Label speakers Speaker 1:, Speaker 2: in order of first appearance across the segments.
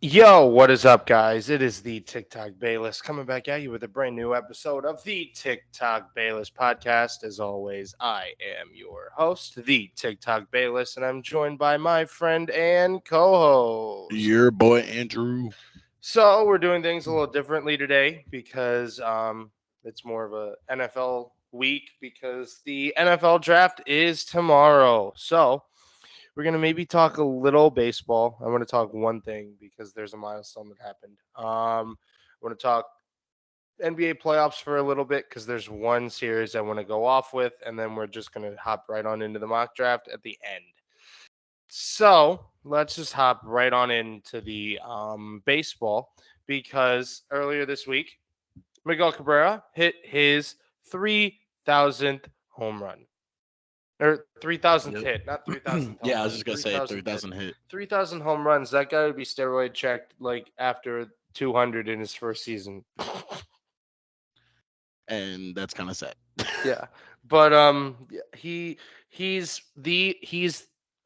Speaker 1: Yo, what is up, guys? It is the TikTok Bayless coming back at you with a brand new episode of the TikTok Bayless podcast. As always, I am your host, the TikTok Bayless, and I'm joined by my friend and co host.
Speaker 2: Your boy Andrew.
Speaker 1: So, we're doing things a little differently today because it's more of a NFL week because the NFL draft is tomorrow. So, we're gonna maybe talk a little baseball. I want to talk one thing because there's a milestone that happened. I want to talk NBA playoffs for a little bit because there's one series I want to go off with, and then we're just gonna hop right on into the mock draft at the end. So let's just hop right on into the baseball because earlier this week, Miguel Cabrera hit his 3,000th home run. Or 3,000th
Speaker 2: Yep.
Speaker 1: hit, not 3,000th home
Speaker 2: Yeah, I was
Speaker 1: run,
Speaker 2: just gonna say
Speaker 1: 3,000th hit.
Speaker 2: 3,000 hit,
Speaker 1: 3,000 home runs. That guy would be steroid checked like after 200 in his first season.
Speaker 2: and that's kind of sad.
Speaker 1: Yeah. But yeah, he's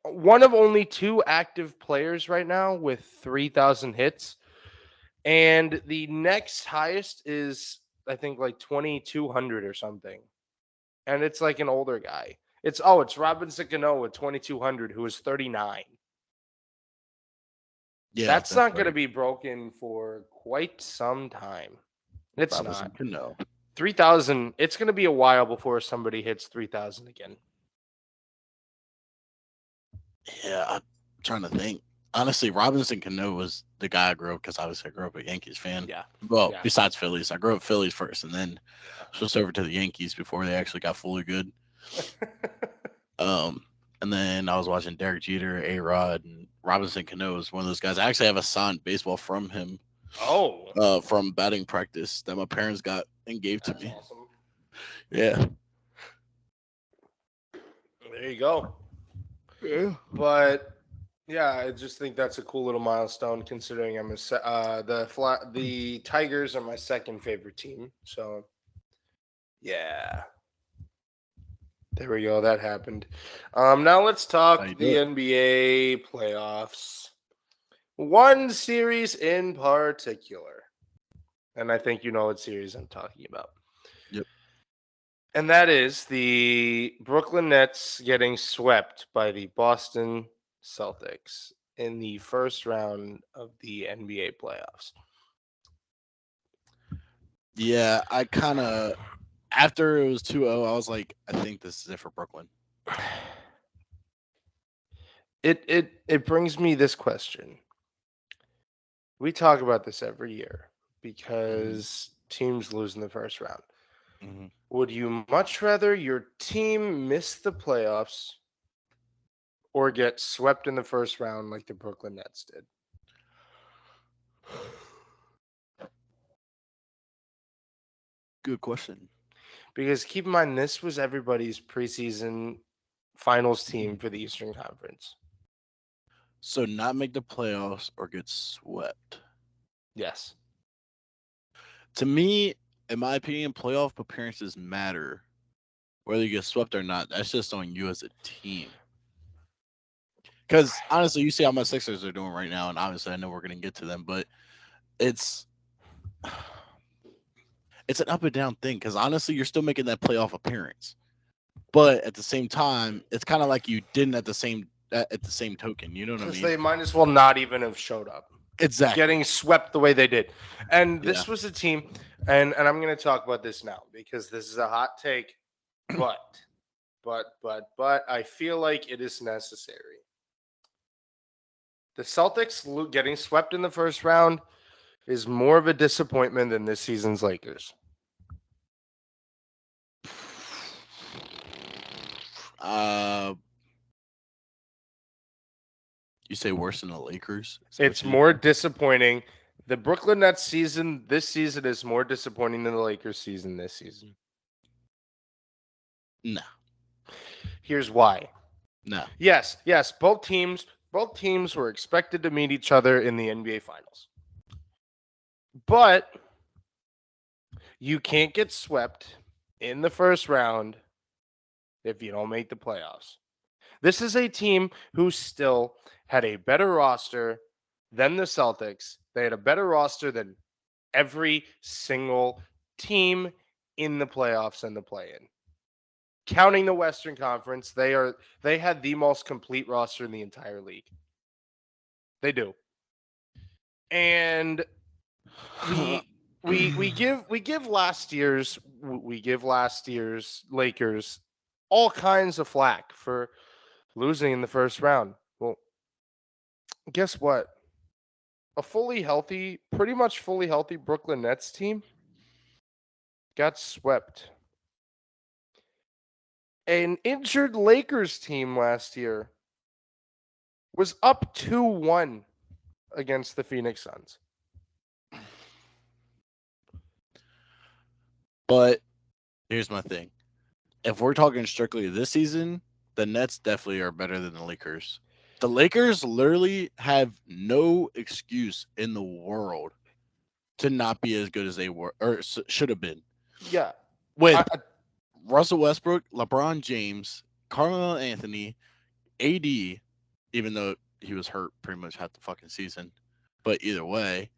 Speaker 1: one of only two active players right now with 3,000 hits, and the next highest is I think like 2,200 or something. And it's like an older guy. It's Robinson Cano with 2,200 who is 39.
Speaker 2: Yeah,
Speaker 1: That's
Speaker 2: that's
Speaker 1: not going to
Speaker 2: right.
Speaker 1: be broken for quite some time. It's
Speaker 2: Robinson
Speaker 1: not.
Speaker 2: Cano.
Speaker 1: 3,000, it's going to be a while before somebody hits 3,000 again.
Speaker 2: Yeah, I'm trying to think. Honestly, Robinson Cano was the guy I grew up because obviously I grew up a Yankees fan.
Speaker 1: Yeah.
Speaker 2: Well,
Speaker 1: Yeah.
Speaker 2: besides Phillies, I grew up Phillies first, and then
Speaker 1: Yeah.
Speaker 2: switched over to the Yankees before they actually got fully good. Um, and then I was watching Derek Jeter, A Rod, and Robinson Cano is one of those guys. I actually have a signed baseball from him,
Speaker 1: Oh,
Speaker 2: from batting practice that my parents got and gave to
Speaker 1: that's
Speaker 2: me.
Speaker 1: awesome.
Speaker 2: Yeah.
Speaker 1: There you go.
Speaker 2: Yeah.
Speaker 1: But yeah, I just think that's a cool little milestone considering the Tigers are my second favorite team. So, yeah. There we go. That happened. Now let's
Speaker 2: How you
Speaker 1: talk
Speaker 2: do
Speaker 1: the
Speaker 2: it?
Speaker 1: NBA playoffs. One series in particular, and I think you know what series I'm talking about.
Speaker 2: Yep.
Speaker 1: And that is the Brooklyn Nets getting swept by the Boston Celtics in the first round of the NBA playoffs.
Speaker 2: Yeah, I kind of after it was 2-0, I was like, I think this is it for Brooklyn.
Speaker 1: It brings me this question. We talk about this every year
Speaker 2: Hmm.
Speaker 1: because teams lose in the first round.
Speaker 2: Hmm.
Speaker 1: Would you much rather your team miss the playoffs or get swept in the first round like the Brooklyn Nets did?
Speaker 2: Good question.
Speaker 1: Because keep in mind, this was everybody's preseason finals team for the Eastern Conference.
Speaker 2: So not make the playoffs or get swept.
Speaker 1: Yes.
Speaker 2: To me, in my opinion, playoff appearances matter whether you get swept or not. That's just on you as a team. Because honestly, you see how my Sixers are doing right now, and obviously I know we're gonna get to them, but it's it's an up and down thing. Because honestly, you're still making that playoff appearance, but at the same time, it's kind of like you didn't at the same token. You know what I
Speaker 1: Because
Speaker 2: mean?
Speaker 1: they might as well not even have showed up.
Speaker 2: Exactly.
Speaker 1: Getting swept the way they did. And
Speaker 2: Yeah.
Speaker 1: this was a team, and I'm going to talk about this now because this is a hot take, but, but, I feel like it is necessary. The Celtics getting swept in the first round is more of a disappointment than this season's Lakers.
Speaker 2: Uh, you say worse than the Lakers? Is that what
Speaker 1: It's
Speaker 2: you
Speaker 1: more
Speaker 2: said?
Speaker 1: disappointing. The Brooklyn Nets season this season is more disappointing than the Lakers season this season.
Speaker 2: No,
Speaker 1: Here's why.
Speaker 2: no.
Speaker 1: Yes, both teams were expected to meet each other in the NBA finals. But you can't get swept in the first round if you don't make the playoffs. This is a team who still had a better roster then the Celtics. They had a better roster than every single team in the playoffs and the play-in. Counting the Western Conference, they had the most complete roster in the entire league. They do. And we we give last year's Lakers all kinds of flack for losing in the first round. Well, guess what? A pretty much fully healthy Brooklyn Nets team got swept. An injured Lakers team last year was up 2-1 against the Phoenix Suns.
Speaker 2: But here's my thing. If we're talking strictly this season, the Nets definitely are better than the Lakers. The Lakers literally have no excuse in the world to not be as good as they were or should have been.
Speaker 1: Yeah.
Speaker 2: With Russell Westbrook, LeBron James, Carmelo Anthony, AD, even though he was hurt pretty much half the fucking season. But either way,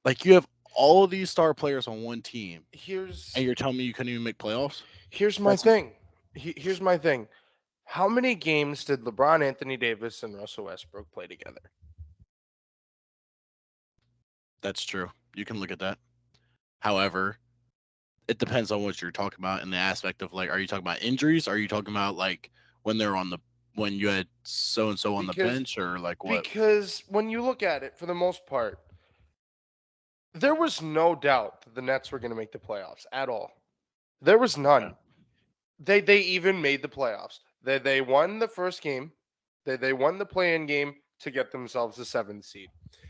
Speaker 2: like you have all of these star players on one team, and you're telling me you couldn't even make playoffs?
Speaker 1: Here's my thing. Here's my thing. How many games did LeBron, Anthony Davis, and Russell Westbrook play together?
Speaker 2: That's true. You can look at that. However, it depends on what you're talking about in the aspect of like, are you talking about injuries? Are you talking about like when they're on the when you had so and so on the bench, or like what?
Speaker 1: Because when you look at it, for the most part, there was no doubt that the Nets were going to make the playoffs at all. There was none. They even made the playoffs. They won the first game. They won the play-in game to get themselves the 7th seed.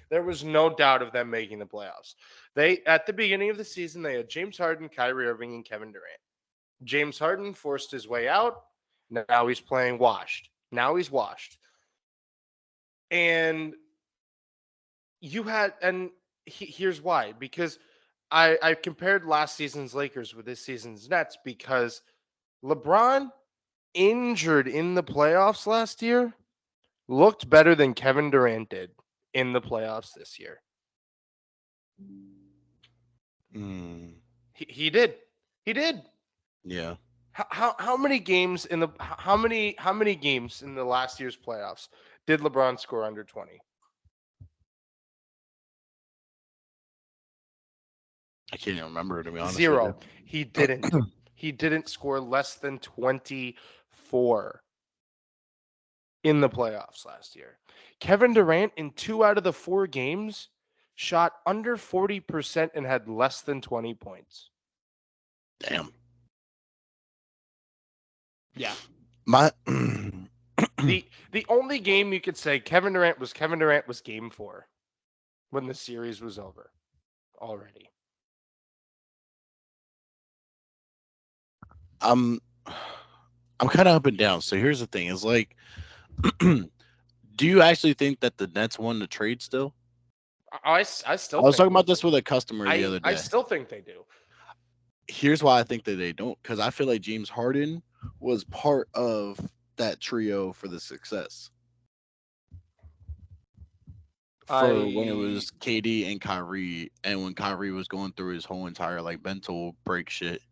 Speaker 1: There was no doubt of them making the playoffs. They at the beginning of the season they had James Harden, Kyrie Irving, and Kevin Durant. James Harden forced his way out. Now he's playing washed. And here's why. Because I compared last season's Lakers with this season's Nets because LeBron, injured in the playoffs last year, looked better than Kevin Durant did in the playoffs this year. He did. He did.
Speaker 2: Yeah.
Speaker 1: How many games in the how many games in the last year's playoffs did LeBron score under 20?
Speaker 2: I can't even remember, to be honest.
Speaker 1: 0. He didn't. He didn't score less than 24 in the playoffs last year. Kevin Durant, in 2 out of the 4 games, shot under 40% and had less than 20 points.
Speaker 2: Damn.
Speaker 1: Yeah.
Speaker 2: My
Speaker 1: the only game you could say Kevin Durant was game 4 when the series was over already.
Speaker 2: I'm kind of up and down. So here's the thing: is like, do you actually think that the Nets won the trade still?
Speaker 1: I still.
Speaker 2: I was talking about this with a customer the other day.
Speaker 1: I still think they do.
Speaker 2: Here's why I think that they don't, because I feel like James Harden was part of that trio for the success. When it was KD and Kyrie, and when Kyrie was going through his whole entire like mental break shit,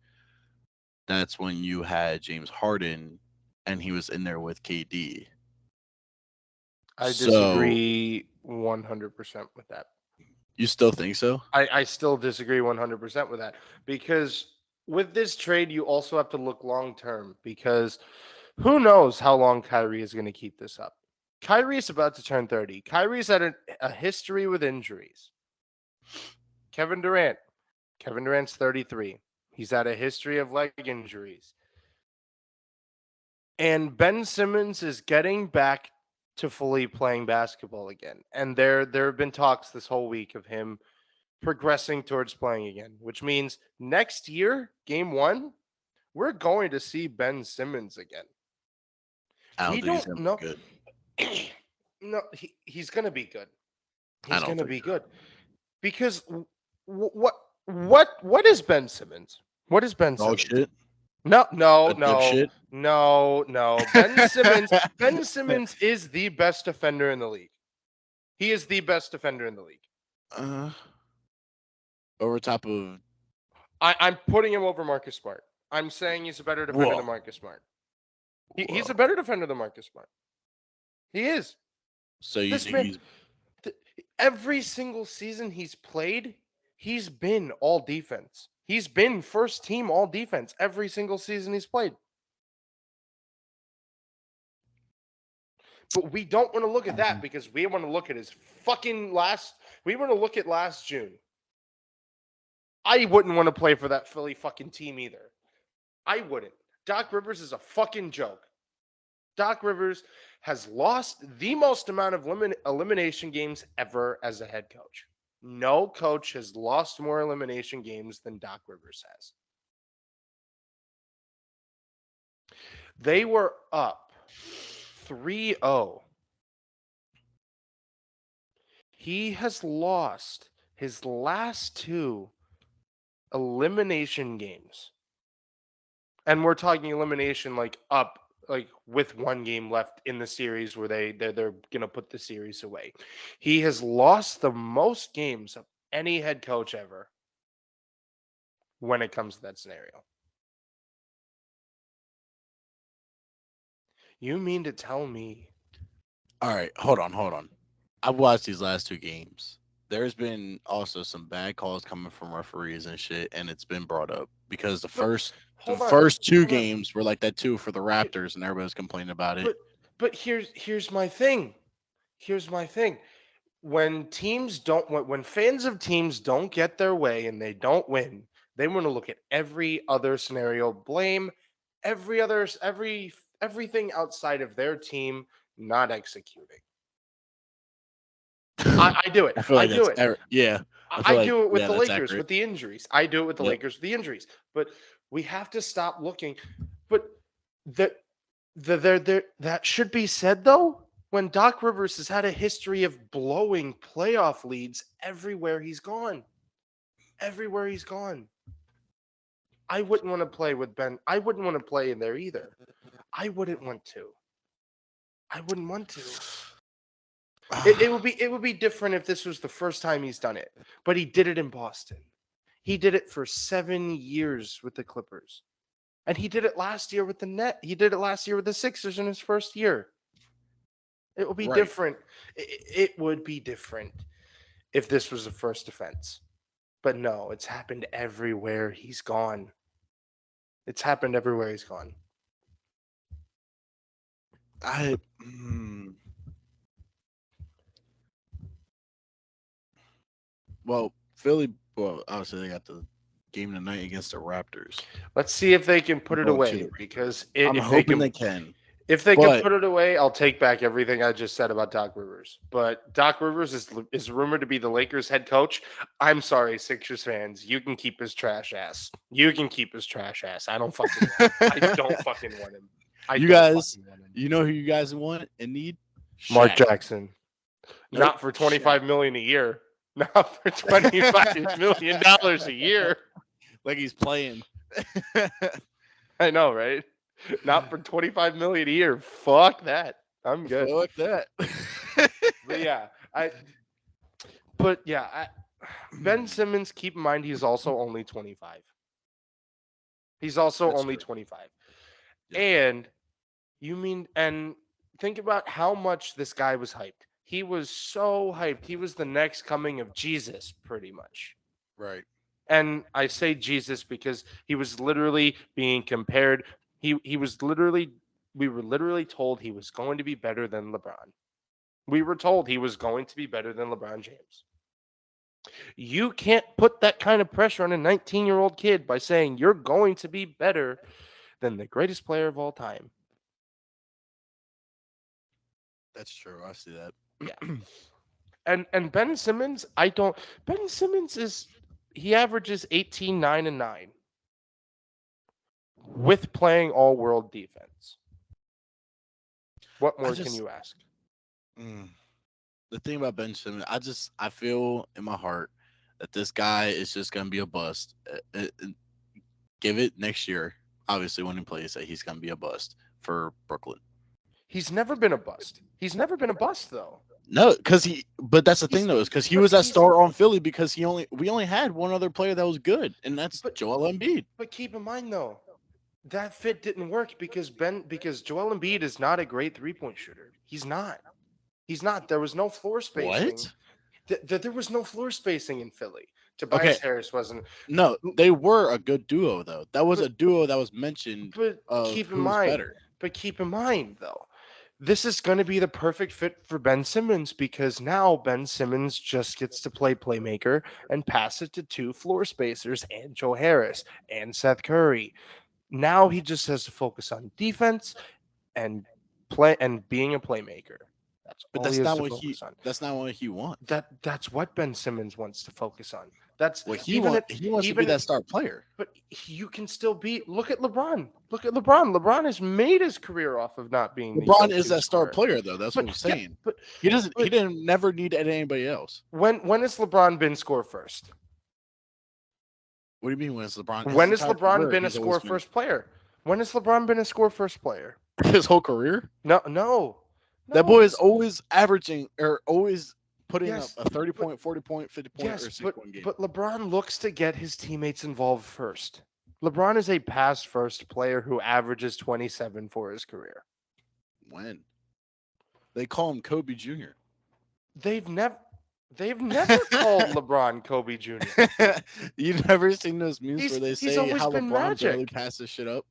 Speaker 2: that's when you had James Harden, and he was in there with KD.
Speaker 1: I disagree 100% with that.
Speaker 2: You still think so?
Speaker 1: I still disagree 100% with that, because with this trade, you also have to look long term, because who knows how long Kyrie is going to keep this up. Kyrie is about to turn 30. Kyrie's had a history with injuries. Kevin Durant's 33. He's had a history of leg injuries. And Ben Simmons is getting back to fully playing basketball again. And there have been talks this whole week of him progressing towards playing again, which means next year, game 1, we're going to see Ben Simmons again.
Speaker 2: We don't know. Good.
Speaker 1: No, he's going to be good. He's going to be good. Because what is Ben Simmons? What is Ben Simmons?
Speaker 2: Shit.
Speaker 1: No. Ben Simmons is the best defender in the league. He is the best defender in the league.
Speaker 2: Uh, over top of
Speaker 1: I'm putting him over Marcus Smart. I'm saying he's a better defender than
Speaker 2: whoa,
Speaker 1: Marcus Smart. He's a
Speaker 2: whoa.
Speaker 1: better defender than Marcus Smart. He is.
Speaker 2: So you
Speaker 1: This
Speaker 2: think
Speaker 1: man,
Speaker 2: he's
Speaker 1: th- every single season he's played, he's been all defense. He's been first team all defense every single season he's played. But we don't want to look at that because we want to look at his fucking last. We want to look at last June. I wouldn't want to play for that Philly fucking team either. I wouldn't. Doc Rivers is a fucking joke. Doc Rivers has lost the most amount of elimination games ever as a head coach. No coach has lost more elimination games than Doc Rivers has. They were up 3-0. He has lost his last two elimination games. And we're talking elimination like up like with one game left in the series where they're going to put the series away. He has lost the most games of any head coach ever when it comes to that scenario. You mean to tell me?
Speaker 2: all right? Hold on. I've watched these last two games. There's been also some bad calls coming from referees and shit, and it's been brought up because
Speaker 1: But
Speaker 2: the
Speaker 1: hold on.
Speaker 2: first two
Speaker 1: Hold on.
Speaker 2: games were like that too for the
Speaker 1: Here,
Speaker 2: Raptors, and everybody was complaining about it.
Speaker 1: but here's my thing. Here's my thing. When teams don't when fans of teams don't get their way and they don't win, they want to look at every other scenario, blame everything outside of their team not executing. I do it.
Speaker 2: I feel
Speaker 1: I
Speaker 2: like
Speaker 1: do
Speaker 2: that's
Speaker 1: it.
Speaker 2: yeah. I
Speaker 1: I
Speaker 2: feel like
Speaker 1: do it with
Speaker 2: yeah,
Speaker 1: the
Speaker 2: that's
Speaker 1: Lakers
Speaker 2: accurate.
Speaker 1: with the injuries. I do it with the
Speaker 2: Yep.
Speaker 1: Lakers with the injuries. But we have to stop looking. But that that should be said though. When Doc Rivers has had a history of blowing playoff leads everywhere he's gone. I wouldn't want to play with Ben. I wouldn't want to play in there either. I wouldn't want to. I wouldn't want to. It would be different if this was the first time he's done it, but he did it in Boston. He did it for 7 years with the Clippers, and he did it last year with the Net. He did it last year with the Sixers in his first year. It would be
Speaker 2: Right.
Speaker 1: different. It would be different if this was the first offense, but no, it's happened everywhere he's gone. It's happened everywhere he's gone.
Speaker 2: I mm, well, Philly. Well, obviously they got the game tonight against the Raptors.
Speaker 1: Let's see if they can
Speaker 2: I'm
Speaker 1: put it
Speaker 2: going to
Speaker 1: away
Speaker 2: the Raptors.
Speaker 1: because
Speaker 2: I'm
Speaker 1: if they
Speaker 2: hoping
Speaker 1: can
Speaker 2: they can,
Speaker 1: if they can
Speaker 2: but
Speaker 1: put it away, I'll take back everything I just said about Doc Rivers. But Doc Rivers is rumored to be the Lakers head coach. I'm sorry, Sixers fans, you can keep his trash ass. You can keep his trash ass. I don't fucking want him. I don't fucking want him. I
Speaker 2: you
Speaker 1: don't
Speaker 2: guys,
Speaker 1: fucking want him.
Speaker 2: you know who you guys want and need?
Speaker 1: Mark
Speaker 2: Shaq.
Speaker 1: Jackson,
Speaker 2: Nope,
Speaker 1: not for
Speaker 2: Shaq.
Speaker 1: 25 million a year. Not for 25 million dollars a year.
Speaker 2: Like he's playing.
Speaker 1: I know, right? Not for 25 million a year. Fuck that. I'm good.
Speaker 2: Fuck that.
Speaker 1: But yeah, I but yeah, Ben Simmons, keep in mind he's also only 25. He's also
Speaker 2: That's
Speaker 1: only
Speaker 2: true.
Speaker 1: 25.
Speaker 2: Yep.
Speaker 1: And and think about how much this guy was hyped. He was so hyped. He was the next coming of Jesus pretty much.
Speaker 2: Right.
Speaker 1: And I say Jesus because he was literally being compared. He was literally we were literally told he was going to be better than LeBron. We were told he was going to be better than LeBron James. You can't put that kind of pressure on a 19-year-old kid by saying you're going to be better than the greatest player of all time.
Speaker 2: That's true. I see that.
Speaker 1: Yeah. And Ben Simmons, I don't Ben Simmons is he averages 18, 9, and 9 with playing all world defense. What
Speaker 2: I
Speaker 1: more can
Speaker 2: just
Speaker 1: you ask?
Speaker 2: mm, the thing about Ben Simmons, I feel in my heart that this guy is just gonna be a bust. Give it next year. Obviously, when he plays, that he's gonna be a bust for Brooklyn.
Speaker 1: He's never been a bust. He's never been a bust though.
Speaker 2: No, because but that's the thing
Speaker 1: He's
Speaker 2: though, is because he
Speaker 1: but
Speaker 2: was that
Speaker 1: he's
Speaker 2: star on Philly because we only had one other player that was good, and that's
Speaker 1: but
Speaker 2: Joel Embiid.
Speaker 1: but keep in mind though, that fit didn't work because Joel Embiid is not a great 3-point shooter. He's not. He's not. There was no floor spacing.
Speaker 2: What?
Speaker 1: There was no floor spacing in Philly.
Speaker 2: Okay,
Speaker 1: Tobias Harris wasn't.
Speaker 2: no, they were a good duo though. That was
Speaker 1: But
Speaker 2: a duo that was mentioned
Speaker 1: but
Speaker 2: of
Speaker 1: keep in
Speaker 2: who's
Speaker 1: mind,
Speaker 2: better.
Speaker 1: though, this is going to be the perfect fit for Ben Simmons because now Ben Simmons just gets to play playmaker and pass it to two floor spacers and Joe Harris and Seth Curry. Now he just has to focus on defense and play and being a playmaker. That's
Speaker 2: But
Speaker 1: all he has to focus on.
Speaker 2: that's not what he wants.
Speaker 1: That's what Ben Simmons wants to focus on. That's
Speaker 2: What
Speaker 1: even if
Speaker 2: he wants to be
Speaker 1: even
Speaker 2: that star player.
Speaker 1: but you can still be. Look at LeBron. Look at LeBron. LeBron has made his career off of not being the
Speaker 2: LeBron is
Speaker 1: go-to
Speaker 2: that star
Speaker 1: scorer.
Speaker 2: player though. That's what
Speaker 1: But
Speaker 2: I'm
Speaker 1: yeah,
Speaker 2: saying.
Speaker 1: but
Speaker 2: He
Speaker 1: but
Speaker 2: didn't never need anybody else.
Speaker 1: when has LeBron been score first?
Speaker 2: What do you mean when it's LeBron? His
Speaker 1: When has
Speaker 2: entire
Speaker 1: LeBron
Speaker 2: career,
Speaker 1: been a
Speaker 2: he's always
Speaker 1: score
Speaker 2: been
Speaker 1: first player? When has LeBron been a score first player?
Speaker 2: his whole career.
Speaker 1: No, no,
Speaker 2: That
Speaker 1: no.
Speaker 2: boy is always averaging or always putting up
Speaker 1: Yes,
Speaker 2: a 30
Speaker 1: but
Speaker 2: point, 40 point, 50 point,
Speaker 1: yes,
Speaker 2: or 60 point game.
Speaker 1: but LeBron looks to get his teammates involved first. LeBron is a pass first player who averages 27 for his career.
Speaker 2: When they call him Kobe Jr.
Speaker 1: They've never they've never called LeBron Kobe Jr.
Speaker 2: You've never seen those memes where they
Speaker 1: He's
Speaker 2: say
Speaker 1: always
Speaker 2: how
Speaker 1: been
Speaker 2: LeBron barely
Speaker 1: Magic.
Speaker 2: passes shit up?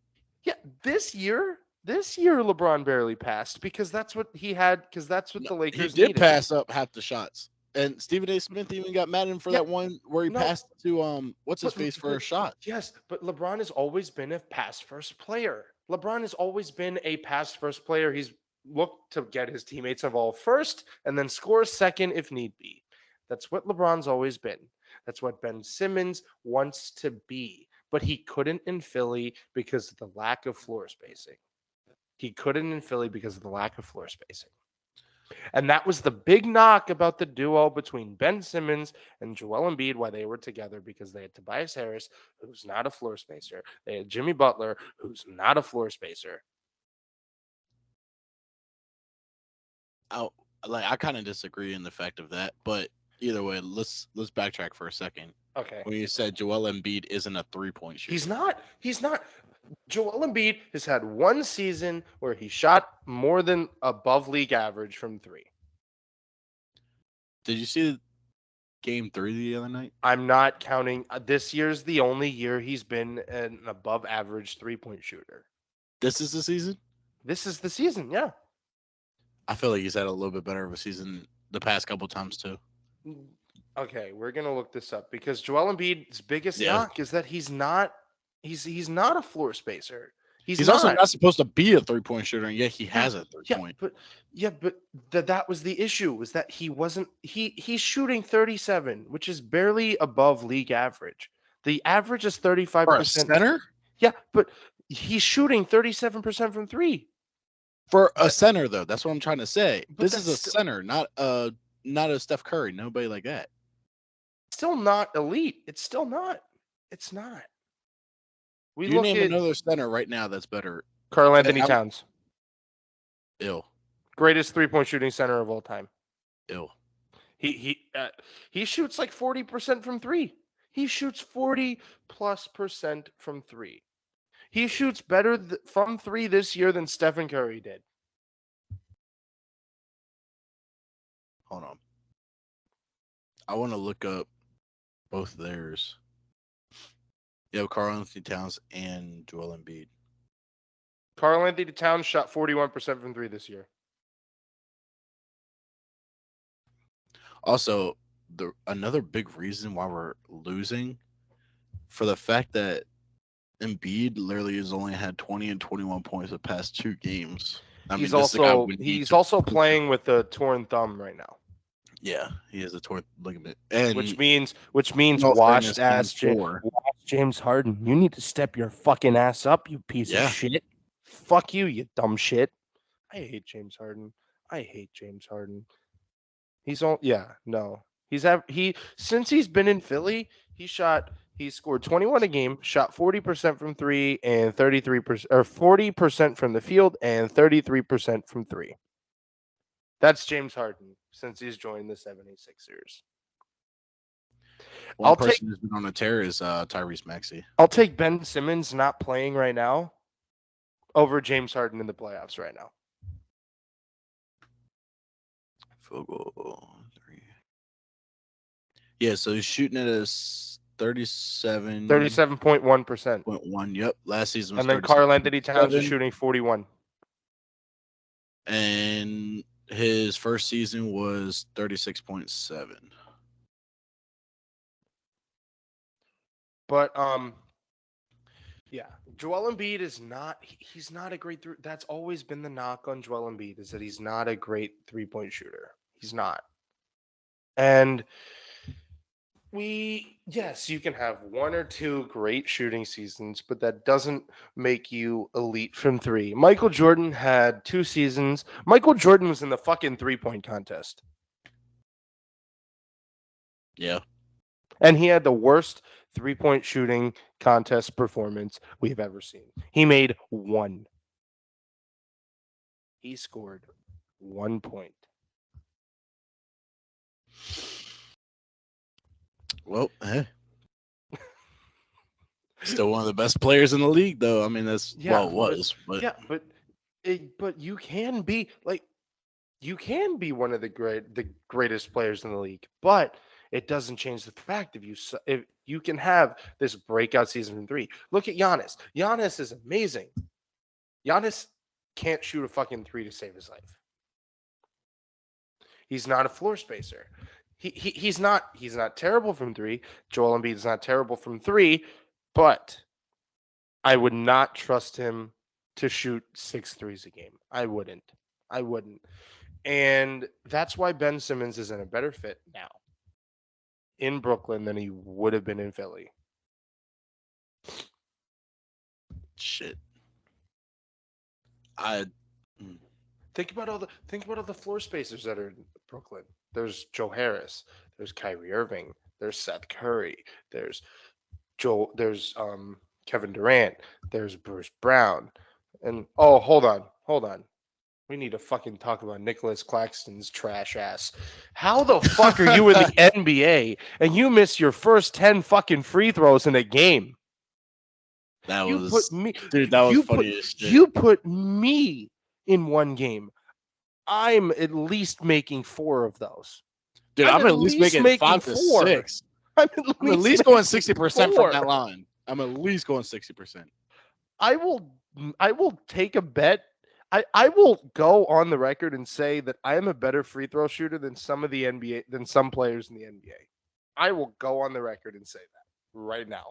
Speaker 1: Yeah, this year LeBron barely passed because that's what he had because that's what
Speaker 2: No,
Speaker 1: the
Speaker 2: he
Speaker 1: Lakers
Speaker 2: did
Speaker 1: needed.
Speaker 2: pass up half the shots. And Stephen A. Smith even got mad at him for
Speaker 1: Yeah,
Speaker 2: that one where he
Speaker 1: no,
Speaker 2: passed to what's his
Speaker 1: but
Speaker 2: face for a
Speaker 1: but
Speaker 2: shot.
Speaker 1: yes, but LeBron has always been a pass first player. LeBron has always been a pass first player. He's looked to get his teammates involved first and then score second if need be. That's what LeBron's always been. That's what Ben Simmons wants to be. But he couldn't in Philly because of the lack of floor spacing. He couldn't in Philly because of the lack of floor spacing. And that was the big knock about the duo between Ben Simmons and Joel Embiid, why they were together, because they had Tobias Harris, who's not a floor spacer. They had Jimmy Butler, who's not a floor spacer.
Speaker 2: I I kind of disagree in the fact of that, but either way, let's backtrack for a second.
Speaker 1: Okay.
Speaker 2: When you said Joel Embiid isn't a 3 point
Speaker 1: He's
Speaker 2: shooter,
Speaker 1: not. He's not. Joel Embiid has had one season where he shot more than above league average from three.
Speaker 2: did you see Game 3 the other night?
Speaker 1: I'm not counting. This year's the only year he's been an above average 3-point shooter.
Speaker 2: This is the season.
Speaker 1: This is the season, yeah.
Speaker 2: I feel like he's had a little bit better of a season the past couple times too.
Speaker 1: Okay, we're gonna look this up because Joel Embiid's biggest
Speaker 2: Yeah,
Speaker 1: knock is that he's not a floor spacer. He's
Speaker 2: he's also
Speaker 1: not.
Speaker 2: not supposed to be a 3 point shooter, and yet he
Speaker 1: Yeah,
Speaker 2: has a three
Speaker 1: yeah,
Speaker 2: point.
Speaker 1: but that was the issue was that he wasn't he's shooting 37, which is barely above league average. The average is
Speaker 2: For a
Speaker 1: 35%.
Speaker 2: center,
Speaker 1: Yeah, but he's shooting 37% from three.
Speaker 2: for a center though, that's what I'm trying to say.
Speaker 1: But
Speaker 2: This is
Speaker 1: that's
Speaker 2: a center, not a Steph Curry, nobody like that.
Speaker 1: still not elite. It's still not. It's not. We
Speaker 2: You
Speaker 1: look
Speaker 2: name
Speaker 1: at
Speaker 2: another center right now that's better.
Speaker 1: Karl
Speaker 2: And
Speaker 1: Anthony
Speaker 2: I'm
Speaker 1: Towns,
Speaker 2: ill,
Speaker 1: greatest 3-point shooting center of all time.
Speaker 2: ill.
Speaker 1: He shoots like 40% from three. He shoots 40+% from three. He shoots better from three this year than Stephen Curry did.
Speaker 2: Hold on, I want to look up both of theirs. You have Carl Anthony Towns and Joel Embiid.
Speaker 1: Karl Anthony Towns shot 41% from three this year.
Speaker 2: Also, the another big reason why we're losing for the fact that Embiid literally has only had 20 and 21 points the past 2 games. I mean, this is a guy we need
Speaker 1: He's
Speaker 2: to.
Speaker 1: also playing with a torn thumb right now,
Speaker 2: Yeah, he has a torn ligament.
Speaker 1: which
Speaker 2: And
Speaker 1: means
Speaker 2: in all fairness, man, four.
Speaker 1: James Harden. You need to step your fucking ass up, you piece of
Speaker 2: Yeah,
Speaker 1: shit. Fuck you, you dumb shit. I hate James Harden. I hate James Harden. He's all yeah, no. He since he's been in Philly, he scored 21 a game, shot 40% from 3 and 33% or 40% from the field and 33% from 3. That's James Harden. since he's joined the 76ers.
Speaker 2: One
Speaker 1: I'll take
Speaker 2: person who's been on a tear is Tyrese Maxey.
Speaker 1: I'll take Ben Simmons not playing right now over James Harden in the playoffs right now.
Speaker 2: Field goal 3. Yeah, so he's shooting at a 37.1.
Speaker 1: 37.1%.
Speaker 2: Yep, last season was
Speaker 1: And then Karl Anthony Towns is
Speaker 2: 37.7,
Speaker 1: shooting 41.
Speaker 2: and his first season was 36.7.
Speaker 1: But yeah, Joel Embiid is not he's not a great that's always been the knock on Joel Embiid is that he's not a great three-point shooter. He's not. And yes, you can have one or two great shooting seasons, but that doesn't make you elite from three. Michael Jordan had 2 seasons. Michael Jordan was in the fucking three-point contest.
Speaker 2: Yeah.
Speaker 1: And he had the worst three-point shooting contest performance we've ever seen. He made one. He scored 1 point.
Speaker 2: Well, hey. Still one of the best players in the league, though. I mean, that's well, it was, but
Speaker 1: yeah, but you can be one of the greatest players in the league, but it doesn't change the fact if you can have this breakout season from three. Look at Giannis. Giannis is amazing. Giannis can't shoot a fucking three to save his life. He's not a floor spacer. He's not terrible from three. Joel Embiid is not terrible from three, but I would not trust him to shoot 6 threes a game. I wouldn't. And that's why Ben Simmons is in a better fit now in Brooklyn than he would have been in Philly.
Speaker 2: Shit.
Speaker 1: Think about all the floor spacers that are in Brooklyn. There's Joe Harris, there's Kyrie Irving, there's Seth Curry, there's Kevin Durant, there's Bruce Brown, and hold on. We need to fucking talk about Nicholas Claxton's trash ass. How the fuck are you in the NBA and you miss your first 10 fucking free throws in a game?
Speaker 2: That was funny as shit.
Speaker 1: You put me in one game. I'm at least making 4 of those.
Speaker 2: Dude, I'm at least making 5 to 6. I'm at least going 60% from that line. I'm at least going 60%.
Speaker 1: I will take a bet. I will go on the record and say that I am a better free throw shooter than some players in the NBA. I will go on the record and say that right now.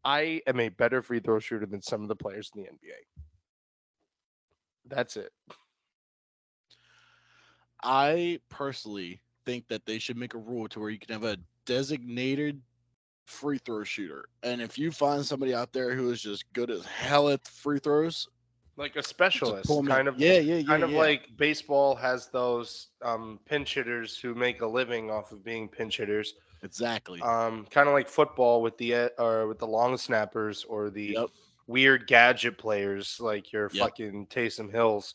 Speaker 1: I am a better free throw shooter than some of the players in the NBA. That's it.
Speaker 2: I personally think that they should make a rule to where you can have a designated free throw shooter. And if you find somebody out there who is just good as hell at free throws,
Speaker 1: like a specialist, kind of like baseball has those pinch hitters who make a living off of being pinch hitters.
Speaker 2: Exactly.
Speaker 1: Kind of like football with the long snappers or the weird gadget players like your fucking Taysom Hills.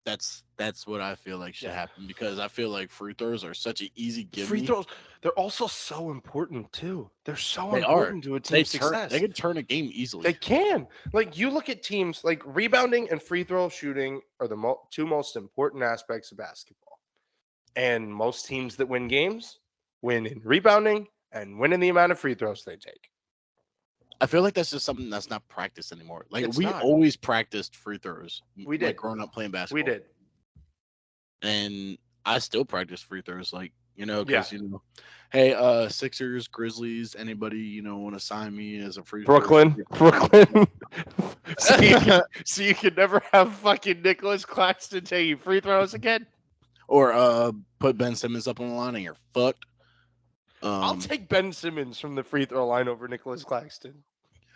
Speaker 2: That's what I feel like should happen, because I feel like free throws are such an easy gimme.
Speaker 1: Free throws, they're also so important too. They're so important to a team's success.
Speaker 2: They can turn a game easily.
Speaker 1: They can. Like, you look at teams like rebounding and free throw shooting are the two most important aspects of basketball. And most teams that win games win in rebounding and win in the amount of free throws they take.
Speaker 2: I feel like that's just something that's not practiced anymore. Like, we always practiced free throws.
Speaker 1: We did.
Speaker 2: Like, growing up playing basketball.
Speaker 1: We did.
Speaker 2: And I still practice free throws, like, because, hey, Sixers, Grizzlies, anybody, want to sign me as a free
Speaker 1: Brooklyn. So you can never have fucking Nicholas Claxton taking free throws again?
Speaker 2: Or put Ben Simmons up on the line and you're fucked.
Speaker 1: I'll take Ben Simmons from the free throw line over Nicholas Claxton.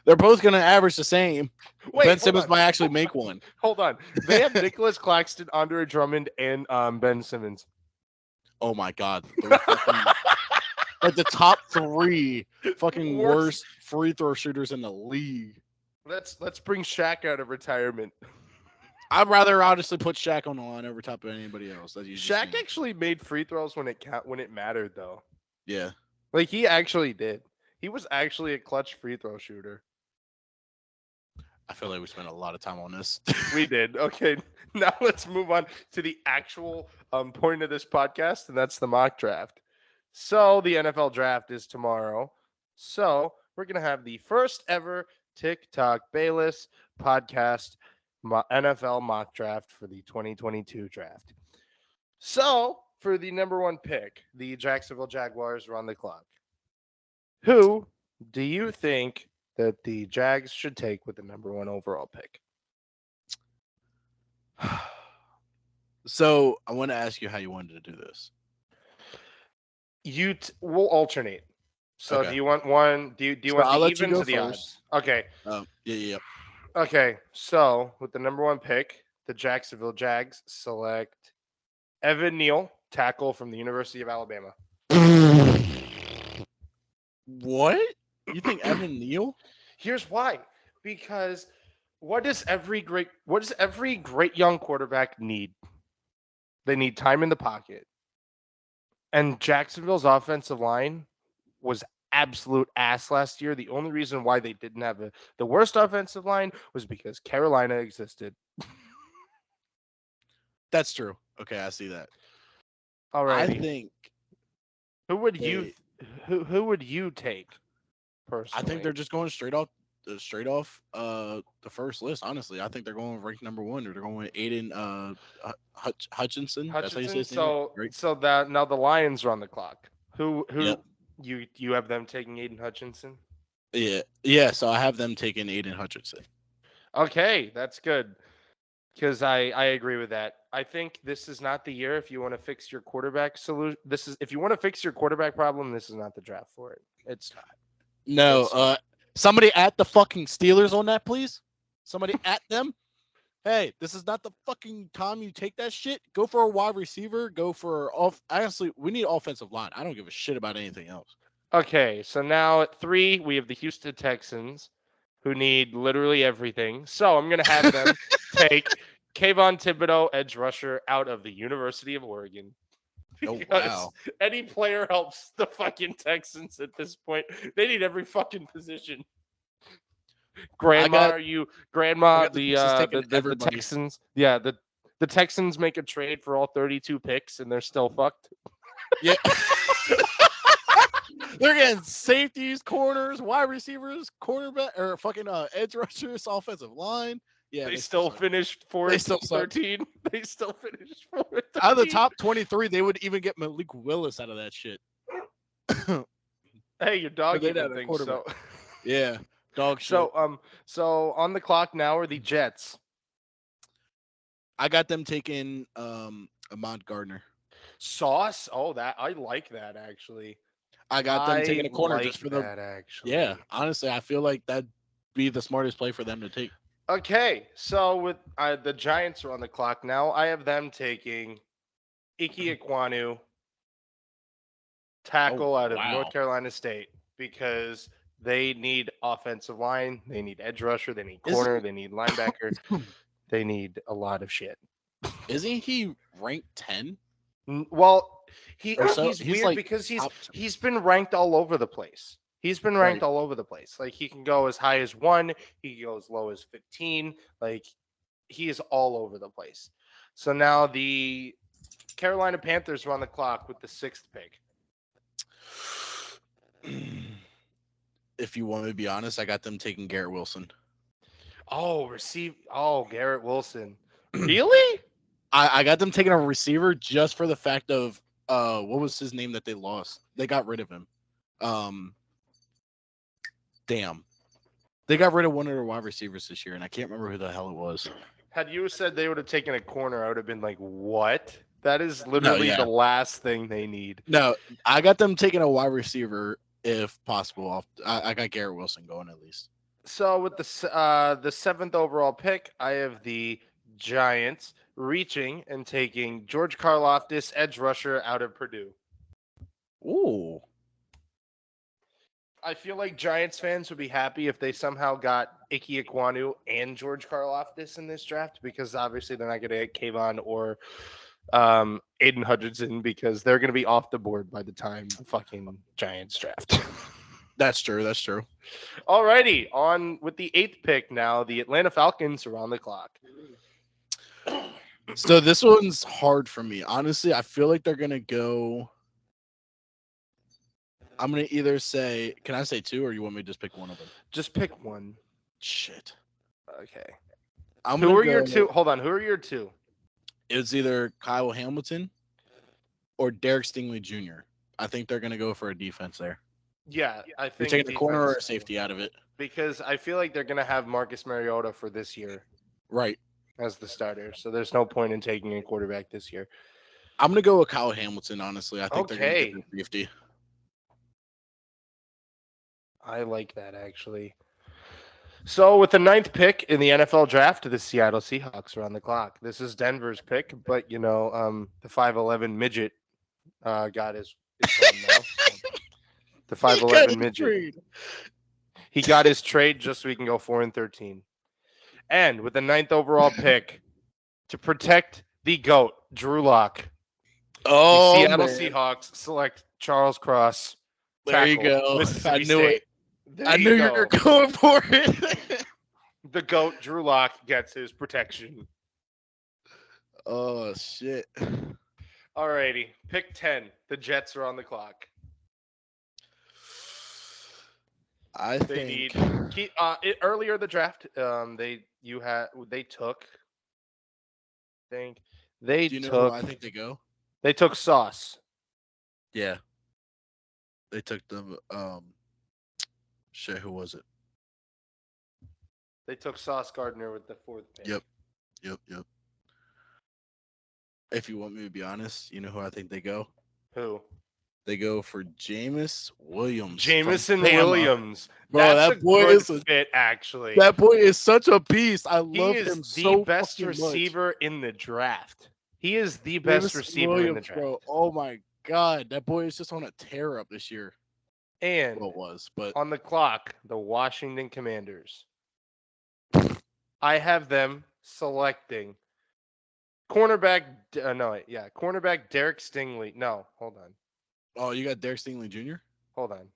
Speaker 2: They're both going to average the same. Ben Simmons might actually make one.
Speaker 1: Hold on. They have Nicholas Claxton, Andre Drummond, and Ben Simmons.
Speaker 2: Oh, my God. Like the top 3 fucking worst free throw shooters in the league.
Speaker 1: Let's bring Shaq out of retirement.
Speaker 2: I'd rather honestly put Shaq on the line over top of anybody else. That you just
Speaker 1: Shaq actually made free throws when it mattered though.
Speaker 2: yeah.
Speaker 1: Like he actually did. He was actually a clutch free throw shooter.
Speaker 2: I feel like we spent a lot of time on this.
Speaker 1: We did. Okay, now let's move on to the actual point of this podcast, and that's the mock draft. So the NFL draft is tomorrow. So we're gonna have the first ever TikTok Bayless podcast NFL mock draft for the 2022 draft. So for the number one pick, the Jacksonville Jaguars are on the clock. Who do you think that the Jags should take with the number one overall pick?
Speaker 2: So I want to ask you how you wanted to do this.
Speaker 1: We'll alternate. So do
Speaker 2: Okay.
Speaker 1: you want one? Do you
Speaker 2: So
Speaker 1: want
Speaker 2: I'll
Speaker 1: the
Speaker 2: let you
Speaker 1: evens
Speaker 2: go
Speaker 1: or the
Speaker 2: first.
Speaker 1: odds? Okay.
Speaker 2: Yeah.
Speaker 1: Okay. So with the number one pick, the Jacksonville Jags select Evan Neal, tackle from the University of Alabama.
Speaker 2: What? You think Evan Neal?
Speaker 1: Here's why. Because what does every great young quarterback need? They need time in the pocket. And Jacksonville's offensive line was absolute ass last year. The only reason why they didn't have the worst offensive line was because Carolina existed.
Speaker 2: That's true. Okay, I see that. I
Speaker 1: Alrighty.
Speaker 2: think
Speaker 1: Who would you
Speaker 2: they.
Speaker 1: who would you take
Speaker 2: I think
Speaker 1: personally?
Speaker 2: they're just going straight off the first list. Honestly, I think they're going ranked number one, or they're going with Aiden Hutchinson. That's how you say
Speaker 1: Hutchinson.
Speaker 2: his name,
Speaker 1: So
Speaker 2: right?
Speaker 1: so that now the Lions are on the clock. Who
Speaker 2: Yep.
Speaker 1: who you have them taking Aiden Hutchinson?
Speaker 2: Yeah. So I have them taking Aiden Hutchinson.
Speaker 1: Okay, that's good. Because I agree with that. I think this is not the year if you want to fix your quarterback solution. This is if you want to fix your quarterback problem. This is not the draft for it. It's not.
Speaker 2: No,
Speaker 1: It's not.
Speaker 2: somebody at the fucking Steelers on that, please. Somebody at them. Hey, this is not the fucking time you take that shit. Go for a wide receiver. Go for off. Honestly, we need offensive line. I don't give a shit about anything else.
Speaker 1: Okay, so now at 3 we have the Houston Texans, who need literally everything. So I'm gonna have them take Kayvon Thibodeau, edge rusher, out of the University of Oregon.
Speaker 2: Oh
Speaker 1: Because
Speaker 2: wow.
Speaker 1: any player helps the fucking Texans at this point. They need every fucking position.
Speaker 2: I got I
Speaker 1: Grandma,
Speaker 2: got the Texans taking
Speaker 1: the
Speaker 2: everybody.
Speaker 1: Texans, yeah, the Texans make a trade for all 32 picks and they're still fucked.
Speaker 2: Yeah. They're getting safeties, corners, wide receivers, quarterback, or fucking edge rushers, offensive line. Yeah,
Speaker 1: They
Speaker 2: they still
Speaker 1: still
Speaker 2: suck.
Speaker 1: finished 4
Speaker 2: They
Speaker 1: and
Speaker 2: still suck.
Speaker 1: 13. They still finished 4 and
Speaker 2: Out of the
Speaker 1: 13.
Speaker 2: top 23, they would even get Malik Willis out of that shit.
Speaker 1: Hey, your
Speaker 2: But
Speaker 1: dog
Speaker 2: they'd
Speaker 1: even
Speaker 2: have a
Speaker 1: thinks
Speaker 2: quarterback.
Speaker 1: so.
Speaker 2: Yeah, dog shit.
Speaker 1: So on the clock now are the Jets.
Speaker 2: I got them taking Ahmad Gardner.
Speaker 1: Sauce. Oh, that I like that actually.
Speaker 2: I got them taking
Speaker 1: I
Speaker 2: a corner just
Speaker 1: like
Speaker 2: for the.
Speaker 1: that
Speaker 2: Yeah,
Speaker 1: actually.
Speaker 2: honestly, I feel like that'd be the smartest play for them to take.
Speaker 1: Okay, so with the Giants are on the clock now. I have them taking Ike Ekwonu,
Speaker 2: Oh
Speaker 1: tackle out of North
Speaker 2: wow.
Speaker 1: Carolina State, because they need offensive line, they need edge rusher, they need corner,
Speaker 2: Isn't
Speaker 1: they need linebacker, they need a lot of shit.
Speaker 2: isn't he ranked 10
Speaker 1: Well,
Speaker 2: or so?
Speaker 1: he's
Speaker 2: He's
Speaker 1: weird
Speaker 2: like
Speaker 1: because
Speaker 2: top.
Speaker 1: he's been ranked all over the place. He's been ranked
Speaker 2: Right.
Speaker 1: all over the place. Like he can go as high as 1, he can go as low as 15. Like he is all over the place. So now the Carolina Panthers are on the clock with the 6th pick.
Speaker 2: If you want me to be honest, I got them taking Garrett Wilson.
Speaker 1: Garrett Wilson. Really?
Speaker 2: I got them taking a receiver just for the fact of what was his name that they lost? They got rid of him. Um damn. They got rid of one of their wide receivers this year, and I can't remember who the hell it was.
Speaker 1: Had you said they would have taken a corner, I would have been like, "What?" That is
Speaker 2: No,
Speaker 1: literally the
Speaker 2: yeah.
Speaker 1: last thing they need.
Speaker 2: No, I got them taking a wide receiver if possible. I got Garrett Wilson going at least.
Speaker 1: So with the 7th overall pick, I have the Giants reaching and taking George Karlaftis, edge rusher out of Purdue.
Speaker 2: Ooh.
Speaker 1: I feel like Giants fans would be happy if they somehow got Ike Ekwonu and George Karlaftis in this draft, because obviously they're not going to get Kayvon or Aiden Hutchinson, because they're going to be off the board by the time the fucking Giants draft.
Speaker 2: That's true. That's true.
Speaker 1: Alrighty, on with the 8th pick now. The Atlanta Falcons are on the clock.
Speaker 2: So this one's hard for me. Honestly, I feel like they're gonna go. I'm gonna either say, can I say two, or you want me to just pick one of them?
Speaker 1: Just pick one.
Speaker 2: Shit.
Speaker 1: Okay.
Speaker 2: I'm
Speaker 1: Who
Speaker 2: gonna
Speaker 1: are your
Speaker 2: go.
Speaker 1: two? Hold on. Who are your two?
Speaker 2: It's either Kyle Hamilton or Derek Stingley Jr. I think they're gonna go for a defense there.
Speaker 1: Yeah, I
Speaker 2: You're
Speaker 1: think
Speaker 2: taking a corner or a
Speaker 1: defense,
Speaker 2: safety out of it.
Speaker 1: because I feel like they're going to have Marcus Mariota for this year
Speaker 2: Right.
Speaker 1: as the starter. So there's no point in taking a quarterback this year.
Speaker 2: I'm gonna go with Kyle Hamilton. Honestly, I think they're gonna
Speaker 1: Okay.
Speaker 2: get the safety.
Speaker 1: I like that, actually. So with the 9th pick in the NFL draft, the Seattle Seahawks are on the clock. This is Denver's pick, but the 5'11" midget got his son now. The 5'11" midget. He got his trade just so we can go 4-13. And with the 9th overall pick, to protect the GOAT, Drew Lock,
Speaker 2: Oh,
Speaker 1: the Seattle
Speaker 2: man.
Speaker 1: Seahawks select Charles Cross.
Speaker 2: There you
Speaker 1: tackle,
Speaker 2: go.
Speaker 1: Mississippi
Speaker 2: I knew
Speaker 1: State.
Speaker 2: it.
Speaker 1: There
Speaker 2: I knew you were going for it.
Speaker 1: The GOAT, Drew Lock, gets his protection.
Speaker 2: Oh shit.
Speaker 1: Alrighty, pick 10. The Jets are on the clock. They
Speaker 2: think
Speaker 1: need earlier in the draft. They took.
Speaker 2: Do you know who I think they go?
Speaker 1: They took Sauce.
Speaker 2: Yeah. They took the shit, who was it?
Speaker 1: They took Sauce Gardner with the 4th pick.
Speaker 2: Yep. If you want me to be honest, you know who I think they go?
Speaker 1: Who?
Speaker 2: They go for Jameis Williams.
Speaker 1: Jamison Williams.
Speaker 2: Bro,
Speaker 1: That's
Speaker 2: that boy is a
Speaker 1: fit, actually.
Speaker 2: That boy is such a beast. I love
Speaker 1: He is
Speaker 2: him
Speaker 1: the
Speaker 2: so
Speaker 1: best
Speaker 2: fucking
Speaker 1: receiver
Speaker 2: much.
Speaker 1: in the draft. He is the best receiver in the draft.
Speaker 2: Bro. Oh my god, that boy is just on a tear up this year.
Speaker 1: And
Speaker 2: Well, it was, but
Speaker 1: on the clock, the Washington Commanders. I have them selecting cornerback Derek Stingley. No, hold on.
Speaker 2: oh, you got Derek Stingley Jr.?
Speaker 1: Hold on.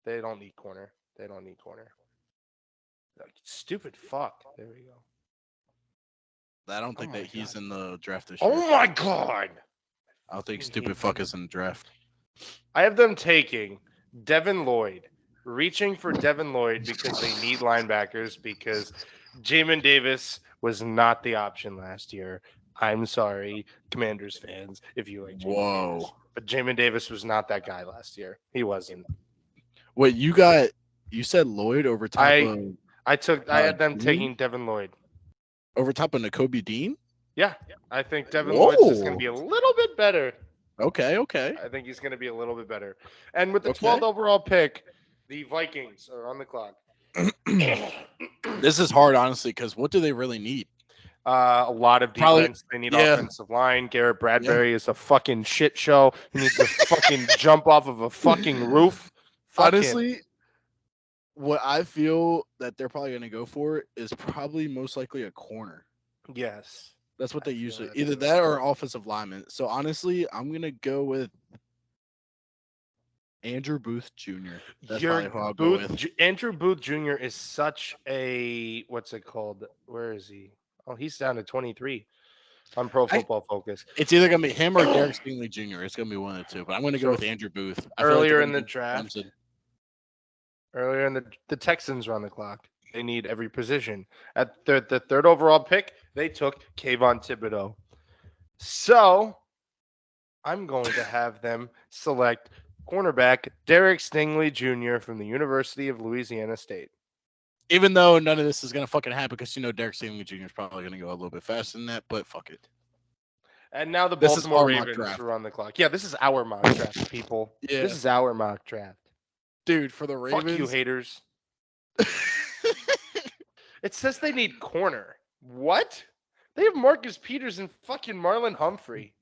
Speaker 1: They don't need corner. Stupid fuck. There we go.
Speaker 2: I don't think he's in the draft this year.
Speaker 1: Oh my god.
Speaker 2: I don't think stupid fuck is in the draft.
Speaker 1: I have them taking Devin Lloyd, reaching for Devin Lloyd because they need linebackers, because Jamin Davis was not the option last year. I'm sorry, Commanders fans, if you like Jamin Davis. But Jamin Davis was not that guy last year. He wasn't.
Speaker 2: Wait, you said Lloyd over top of...
Speaker 1: I had them taking Devin Lloyd.
Speaker 2: Over top of Nakobe Dean?
Speaker 1: Yeah, I think Devin Lloyd's just going to be a little bit better.
Speaker 2: Okay.
Speaker 1: I think he's going to be a little bit better. And with the 12th overall pick, the Vikings are on the clock.
Speaker 2: This is hard, honestly, because what do they really need?
Speaker 1: A lot of defense. They need offensive line. Garrett Bradbury is a fucking shit show. He needs to fucking jump off of a fucking roof.
Speaker 2: Honestly, what I feel that they're probably going to go for is probably most likely a corner.
Speaker 1: Yes.
Speaker 2: That's what they usually... Either that or offensive lineman. So, honestly, I'm going to go with Andrew Booth Jr. That's probably who I'll go with.
Speaker 1: Andrew Booth Jr. is such a... What's it called? Where is he? Oh, he's down to 23 on Pro Football Focus.
Speaker 2: It's either going to be him or Derek Stingley Jr. It's going to be one of the two, but I'm going to go with Andrew Booth.
Speaker 1: Earlier in the draft, the Texans are on the clock. They need every position. At the 3rd overall pick, they took Kayvon Thibodeau. So I'm going to have them select cornerback Derek Stingley Jr. from the University of Louisiana State.
Speaker 2: Even though none of this is going to fucking happen, because Derek Stingley Jr. is probably going to go a little bit faster than that, but fuck it.
Speaker 1: And now the Baltimore Ravens are on the clock. Yeah, this is our mock draft, people. Yeah. This is our mock draft.
Speaker 2: Dude, for the Ravens.
Speaker 1: Fuck you, haters. It says they need corner. What? They have Marcus Peters and fucking Marlon Humphrey.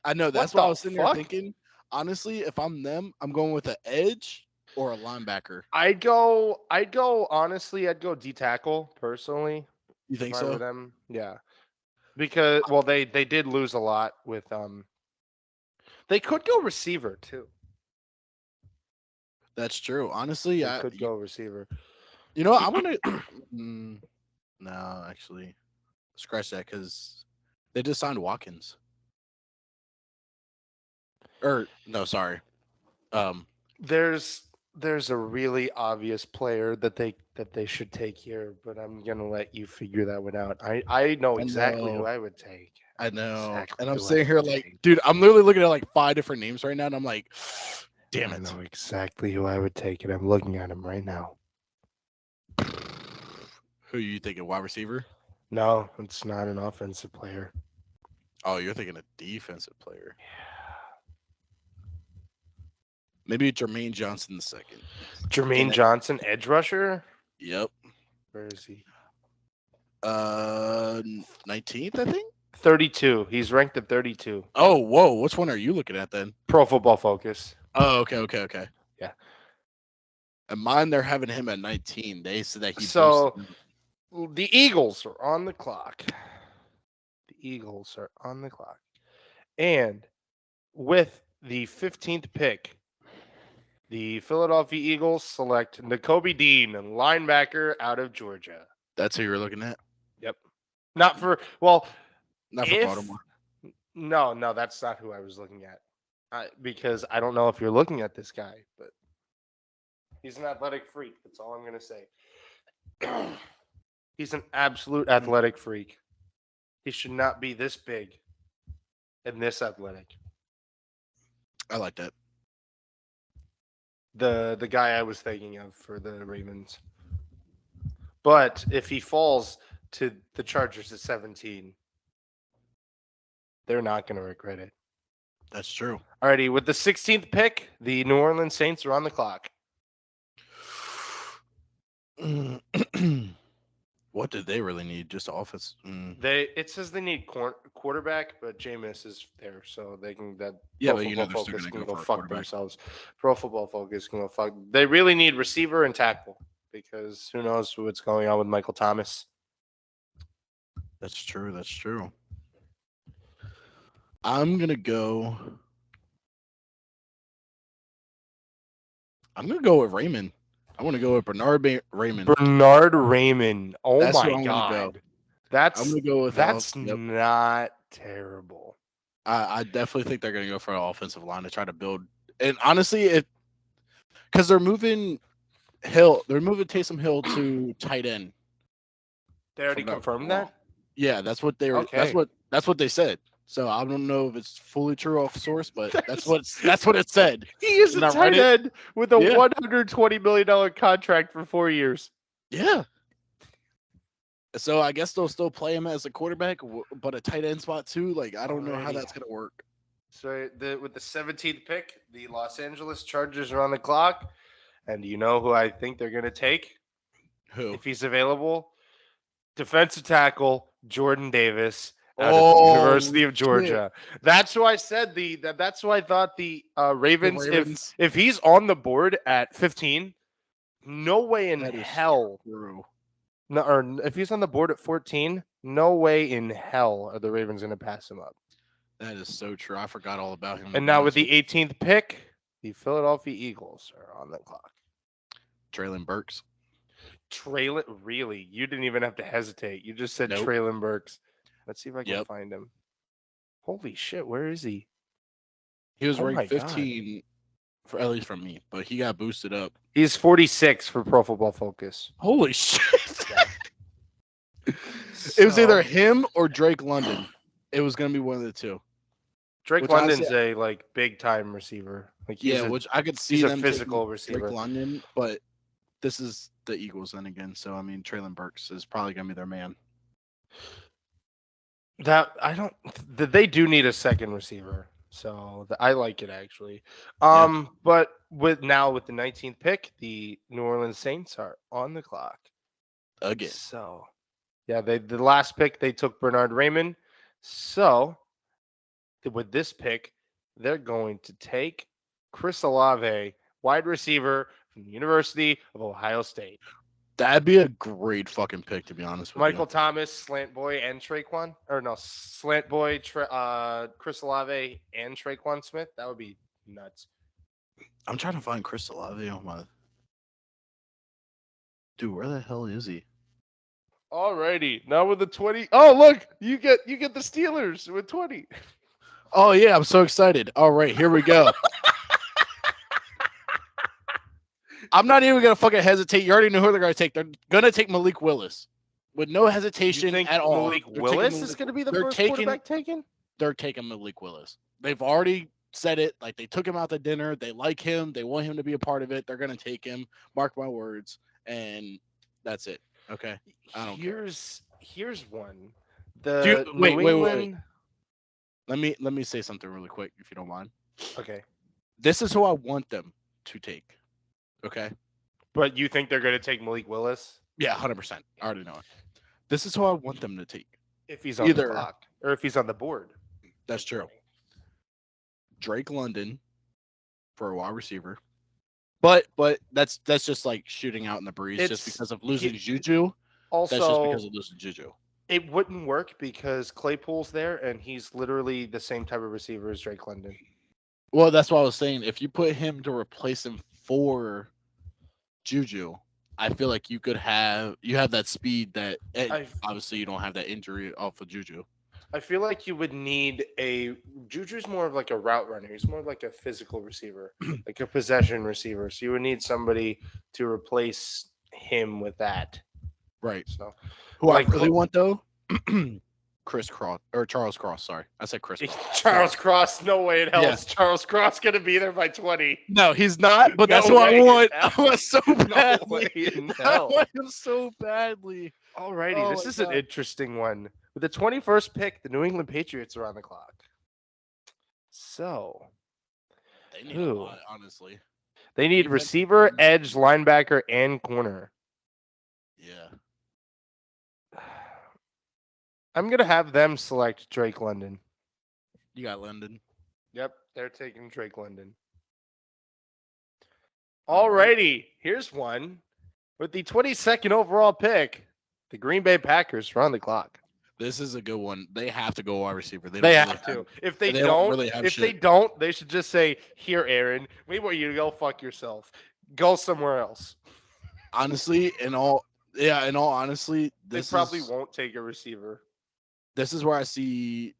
Speaker 2: I know. That's what I was sitting there thinking. Honestly, if I'm them, I'm going with an edge or a linebacker.
Speaker 1: Honestly, I'd go D tackle personally
Speaker 2: You
Speaker 1: if
Speaker 2: think
Speaker 1: I were
Speaker 2: so?
Speaker 1: them. Yeah. Because they did lose a lot with they could go receiver too.
Speaker 2: That's true. Honestly,
Speaker 1: They could go receiver.
Speaker 2: I want to. Mm, no, actually, scratch that because they just signed Watkins. Or no, sorry. Um,
Speaker 1: There's there's a really obvious player that they should take here, but I'm gonna let you figure that one out. I know
Speaker 2: I
Speaker 1: exactly who
Speaker 2: know,
Speaker 1: I would take. I
Speaker 2: I
Speaker 1: know
Speaker 2: know, and
Speaker 1: exactly
Speaker 2: I'm
Speaker 1: who I
Speaker 2: sitting here
Speaker 1: would
Speaker 2: like,
Speaker 1: take.
Speaker 2: dude, I'm literally looking at like five different names right now, and I'm like, damn
Speaker 1: I
Speaker 2: it.
Speaker 1: know exactly who I would take, and I'm looking at him right now.
Speaker 2: Who you thinking? Wide receiver?
Speaker 1: No, it's not an offensive player.
Speaker 2: Oh, you're thinking a defensive player. Maybe Jermaine Johnson the second.
Speaker 1: Jermaine
Speaker 2: And
Speaker 1: Johnson, edge rusher.
Speaker 2: yep.
Speaker 1: Where is he?
Speaker 2: 19th, I think.
Speaker 1: 32. He's ranked at 32.
Speaker 2: Oh, whoa. Which one are you looking at then?
Speaker 1: Pro Football Focus.
Speaker 2: Oh, okay.
Speaker 1: Yeah.
Speaker 2: And mine, they're having him at 19. They said that he boosted.
Speaker 1: So the Eagles are on the clock. The Eagles are on the clock. And with the 15th pick, the Philadelphia Eagles select N'Kobe Dean, linebacker out of Georgia.
Speaker 2: That's who you're looking at.
Speaker 1: Yep. Not for, well,
Speaker 2: Not for
Speaker 1: if,
Speaker 2: Baltimore.
Speaker 1: no, that's not who I was looking at. Because I don't know if you're looking at this guy, but he's an athletic freak. That's all I'm going to say. He's an absolute athletic freak. He should not be this big and this athletic.
Speaker 2: I like that.
Speaker 1: The guy I was thinking of for the Ravens. But if he falls to the Chargers at 17, they're not going to regret it.
Speaker 2: That's true.
Speaker 1: Alrighty, with the 16th pick, the New Orleans Saints are on the clock.
Speaker 2: What did they really need? Just offense.
Speaker 1: It says they need quarterback, but Jameis is there, so they can that.
Speaker 2: Yeah,
Speaker 1: Pro
Speaker 2: but
Speaker 1: Football
Speaker 2: they're still
Speaker 1: Focus
Speaker 2: going to
Speaker 1: can
Speaker 2: go
Speaker 1: go
Speaker 2: for a
Speaker 1: fuck
Speaker 2: quarterback.
Speaker 1: themselves. Pro Football Focus can go fuck. They really need receiver and tackle because who knows what's going on with Michael Thomas.
Speaker 2: That's true. That's true. I'm gonna go. I'm gonna go with Raymond. I want to go with Raymond.
Speaker 1: Bernard Raymond. Oh
Speaker 2: That's who
Speaker 1: my
Speaker 2: I'm gonna go.
Speaker 1: god,
Speaker 2: I'm gonna go with.
Speaker 1: that's
Speaker 2: Yep.
Speaker 1: not terrible.
Speaker 2: I definitely think they're gonna go for an offensive line to try to build. And honestly, if because they're moving Taysom Hill to tight end.
Speaker 1: They
Speaker 2: If
Speaker 1: already
Speaker 2: I'm not
Speaker 1: confirmed
Speaker 2: wrong.
Speaker 1: that.
Speaker 2: Yeah, that's what they were.
Speaker 1: Okay.
Speaker 2: That's what they said. So I don't know if it's fully true off source, but that's
Speaker 1: That's-
Speaker 2: what it said.
Speaker 1: He is
Speaker 2: And
Speaker 1: a
Speaker 2: I read
Speaker 1: tight
Speaker 2: it.
Speaker 1: end with a
Speaker 2: Yeah,
Speaker 1: $120 million contract for 4 years.
Speaker 2: yeah. So I guess they'll still play him as a quarterback, but a tight end spot too. Like I don't know how
Speaker 1: Alrighty.
Speaker 2: that's gonna work.
Speaker 1: So with the 17th pick, the Los Angeles Chargers are on the clock, and you know who I think they're going to take
Speaker 2: Who?
Speaker 1: if he's available? Defensive tackle Jordan Davis out of the
Speaker 2: Oh
Speaker 1: University of
Speaker 2: shit!
Speaker 1: Georgia. That's who I said that's who I thought the
Speaker 2: The
Speaker 1: Ravens.
Speaker 2: Ravens.
Speaker 1: If he's on the board at 15, no way in
Speaker 2: That is
Speaker 1: hell.
Speaker 2: true.
Speaker 1: No, or if he's on the board at 14, no way in hell are the Ravens going to pass him up.
Speaker 2: That is so true. I forgot all about him. To
Speaker 1: And
Speaker 2: be
Speaker 1: now with
Speaker 2: honest
Speaker 1: the
Speaker 2: with you.
Speaker 1: 18th pick, the Philadelphia Eagles are on the clock.
Speaker 2: Traylon Burks.
Speaker 1: Traylon, really? You didn't even have to hesitate. You just said
Speaker 2: Nope.
Speaker 1: Traylon Burks. Let's see if I can
Speaker 2: Yep.
Speaker 1: find him. Holy shit, where is he?
Speaker 2: He was
Speaker 1: Oh
Speaker 2: ranked
Speaker 1: my god.
Speaker 2: 15 for at least from me, but he got boosted up.
Speaker 1: He's 46 for Pro Football Focus.
Speaker 2: Holy shit!
Speaker 1: Yeah.
Speaker 2: It was either
Speaker 1: So,
Speaker 2: him or Drake London. It was gonna be one of the two.
Speaker 1: Drake
Speaker 2: Which honestly,
Speaker 1: London's a like big time receiver. Like
Speaker 2: yeah, which I could see
Speaker 1: he's a
Speaker 2: them taking
Speaker 1: physical
Speaker 2: Drake
Speaker 1: receiver.
Speaker 2: London, but this is the Eagles then again. So I mean, Traylon Burks is probably gonna be their man.
Speaker 1: That I don't. They do need a second receiver, so I like it actually.
Speaker 2: Yeah.
Speaker 1: But with the 19th pick, the New Orleans Saints are on the clock.
Speaker 2: Again.
Speaker 1: So, yeah, the last pick they took Bernard Raymond. So, with this pick, they're going to take Chris Olave, wide receiver from the University of Ohio State.
Speaker 2: That'd be a great fucking pick, to be honest with
Speaker 1: Michael
Speaker 2: you.
Speaker 1: Thomas, Slant Boy, and Traquan. Or no, Slant Boy, Chris Olave, and Traquan Smith. That would be nuts.
Speaker 2: I'm trying to find Chris Olave on my. Dude, where the hell is he?
Speaker 1: Alrighty, now with the 20. Oh, look, you get the Steelers with 20.
Speaker 2: Oh yeah, I'm so excited. All right, here we go. I'm not even gonna fucking hesitate. You already know who they're gonna take. They're gonna take Malik Willis with no
Speaker 1: You
Speaker 2: hesitation
Speaker 1: think
Speaker 2: at all.
Speaker 1: Malik
Speaker 2: They're taking
Speaker 1: Willis is going to be the
Speaker 2: they're
Speaker 1: first
Speaker 2: taking
Speaker 1: quarterback taken?
Speaker 2: they're taking Malik Willis. They've already said it. Like they took him out to dinner. They like him. They want him to be a part of it. They're gonna take him. Mark my words. And that's it. Okay. I don't care.
Speaker 1: Here's one.
Speaker 2: Do
Speaker 1: The
Speaker 2: you, wait,
Speaker 1: New
Speaker 2: wait, wait, wait.
Speaker 1: England.
Speaker 2: Let me say something really quick, if you don't mind.
Speaker 1: Okay,
Speaker 2: This is who I want them to take. Okay.
Speaker 1: but you think they're going to take Malik Willis
Speaker 2: Yeah, 100%. I already know it. This is who I want them to take.
Speaker 1: if he's on
Speaker 2: Either
Speaker 1: the clock or if he's on the board?
Speaker 2: that's true. Drake London for a wide receiver. But that's just like shooting out in the breeze just
Speaker 1: It's
Speaker 2: because of losing Juju. That's just
Speaker 1: also
Speaker 2: because of losing Juju.
Speaker 1: it wouldn't work because Claypool's there and he's literally the same type of receiver as Drake London.
Speaker 2: Well, that's what I was saying. If you put him to replace him for Juju, I feel like you have that speed that obviously you don't have that injury off of Juju.
Speaker 1: I feel like you would need Juju's more of like a route runner. He's more like a physical receiver, like a possession receiver. So you would need somebody to replace him with that.
Speaker 2: Right.
Speaker 1: So
Speaker 2: Who
Speaker 1: like
Speaker 2: I really want though, Chris Cross or Charles Cross. Sorry, I said Chris.
Speaker 1: Charles Cross, no way in hell
Speaker 2: Yeah.
Speaker 1: is Charles Cross gonna be there by 20.
Speaker 2: No, he's not. But that's
Speaker 1: No
Speaker 2: what I
Speaker 1: way in
Speaker 2: want.
Speaker 1: hell.
Speaker 2: I want so
Speaker 1: No
Speaker 2: badly.
Speaker 1: way in
Speaker 2: I
Speaker 1: hell.
Speaker 2: want him so badly.
Speaker 1: Alrighty,
Speaker 2: Oh
Speaker 1: this
Speaker 2: my
Speaker 1: is an
Speaker 2: God.
Speaker 1: interesting one. With the 21st pick, the New England Patriots are on the clock. So
Speaker 2: They need
Speaker 1: Who?
Speaker 2: a lot, honestly.
Speaker 1: they need
Speaker 2: Defense-
Speaker 1: receiver, edge, linebacker, and corner.
Speaker 2: Yeah.
Speaker 1: I'm gonna have them select Drake London.
Speaker 2: You got London.
Speaker 1: Yep, they're taking Drake London.
Speaker 2: All right.
Speaker 1: Alrighty, here's one. With the 22nd overall pick, the Green Bay Packers are on the clock.
Speaker 2: This is a good one. They have to go wide receiver.
Speaker 1: They
Speaker 2: don't
Speaker 1: have
Speaker 2: really
Speaker 1: to. If they
Speaker 2: they
Speaker 1: don't,
Speaker 2: don't really have
Speaker 1: if they
Speaker 2: shit.
Speaker 1: don't, they should just say, "Here, Aaron, we want you to go fuck yourself. Go somewhere else."
Speaker 2: Honestly, in all honestly,
Speaker 1: They
Speaker 2: this
Speaker 1: probably
Speaker 2: is
Speaker 1: won't take a receiver.
Speaker 2: this is where I see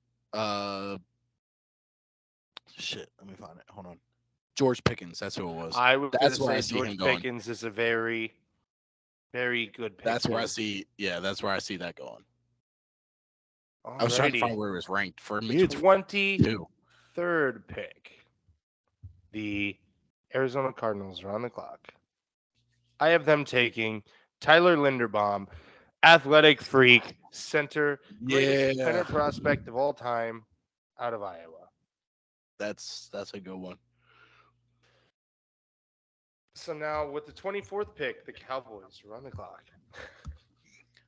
Speaker 2: shit. Let me find it. Hold on. George Pickens. That's who it was.
Speaker 1: I would
Speaker 2: That's
Speaker 1: gonna
Speaker 2: where I
Speaker 1: say
Speaker 2: see
Speaker 1: George
Speaker 2: him going.
Speaker 1: Pickens is a very, very good pick.
Speaker 2: That's where I
Speaker 1: too.
Speaker 2: see. Yeah, that's where I see that going. I was trying to
Speaker 1: Alrighty.
Speaker 2: find where it was ranked. For me,
Speaker 1: The
Speaker 2: it's
Speaker 1: 23rd
Speaker 2: two.
Speaker 1: pick. The Arizona Cardinals are on the clock. I have them taking Tyler Linderbaum, athletic freak, greatest center
Speaker 2: Yeah,
Speaker 1: prospect of all time, out of Iowa.
Speaker 2: that's a good one.
Speaker 1: So now with the 24th pick, the Cowboys are on the clock.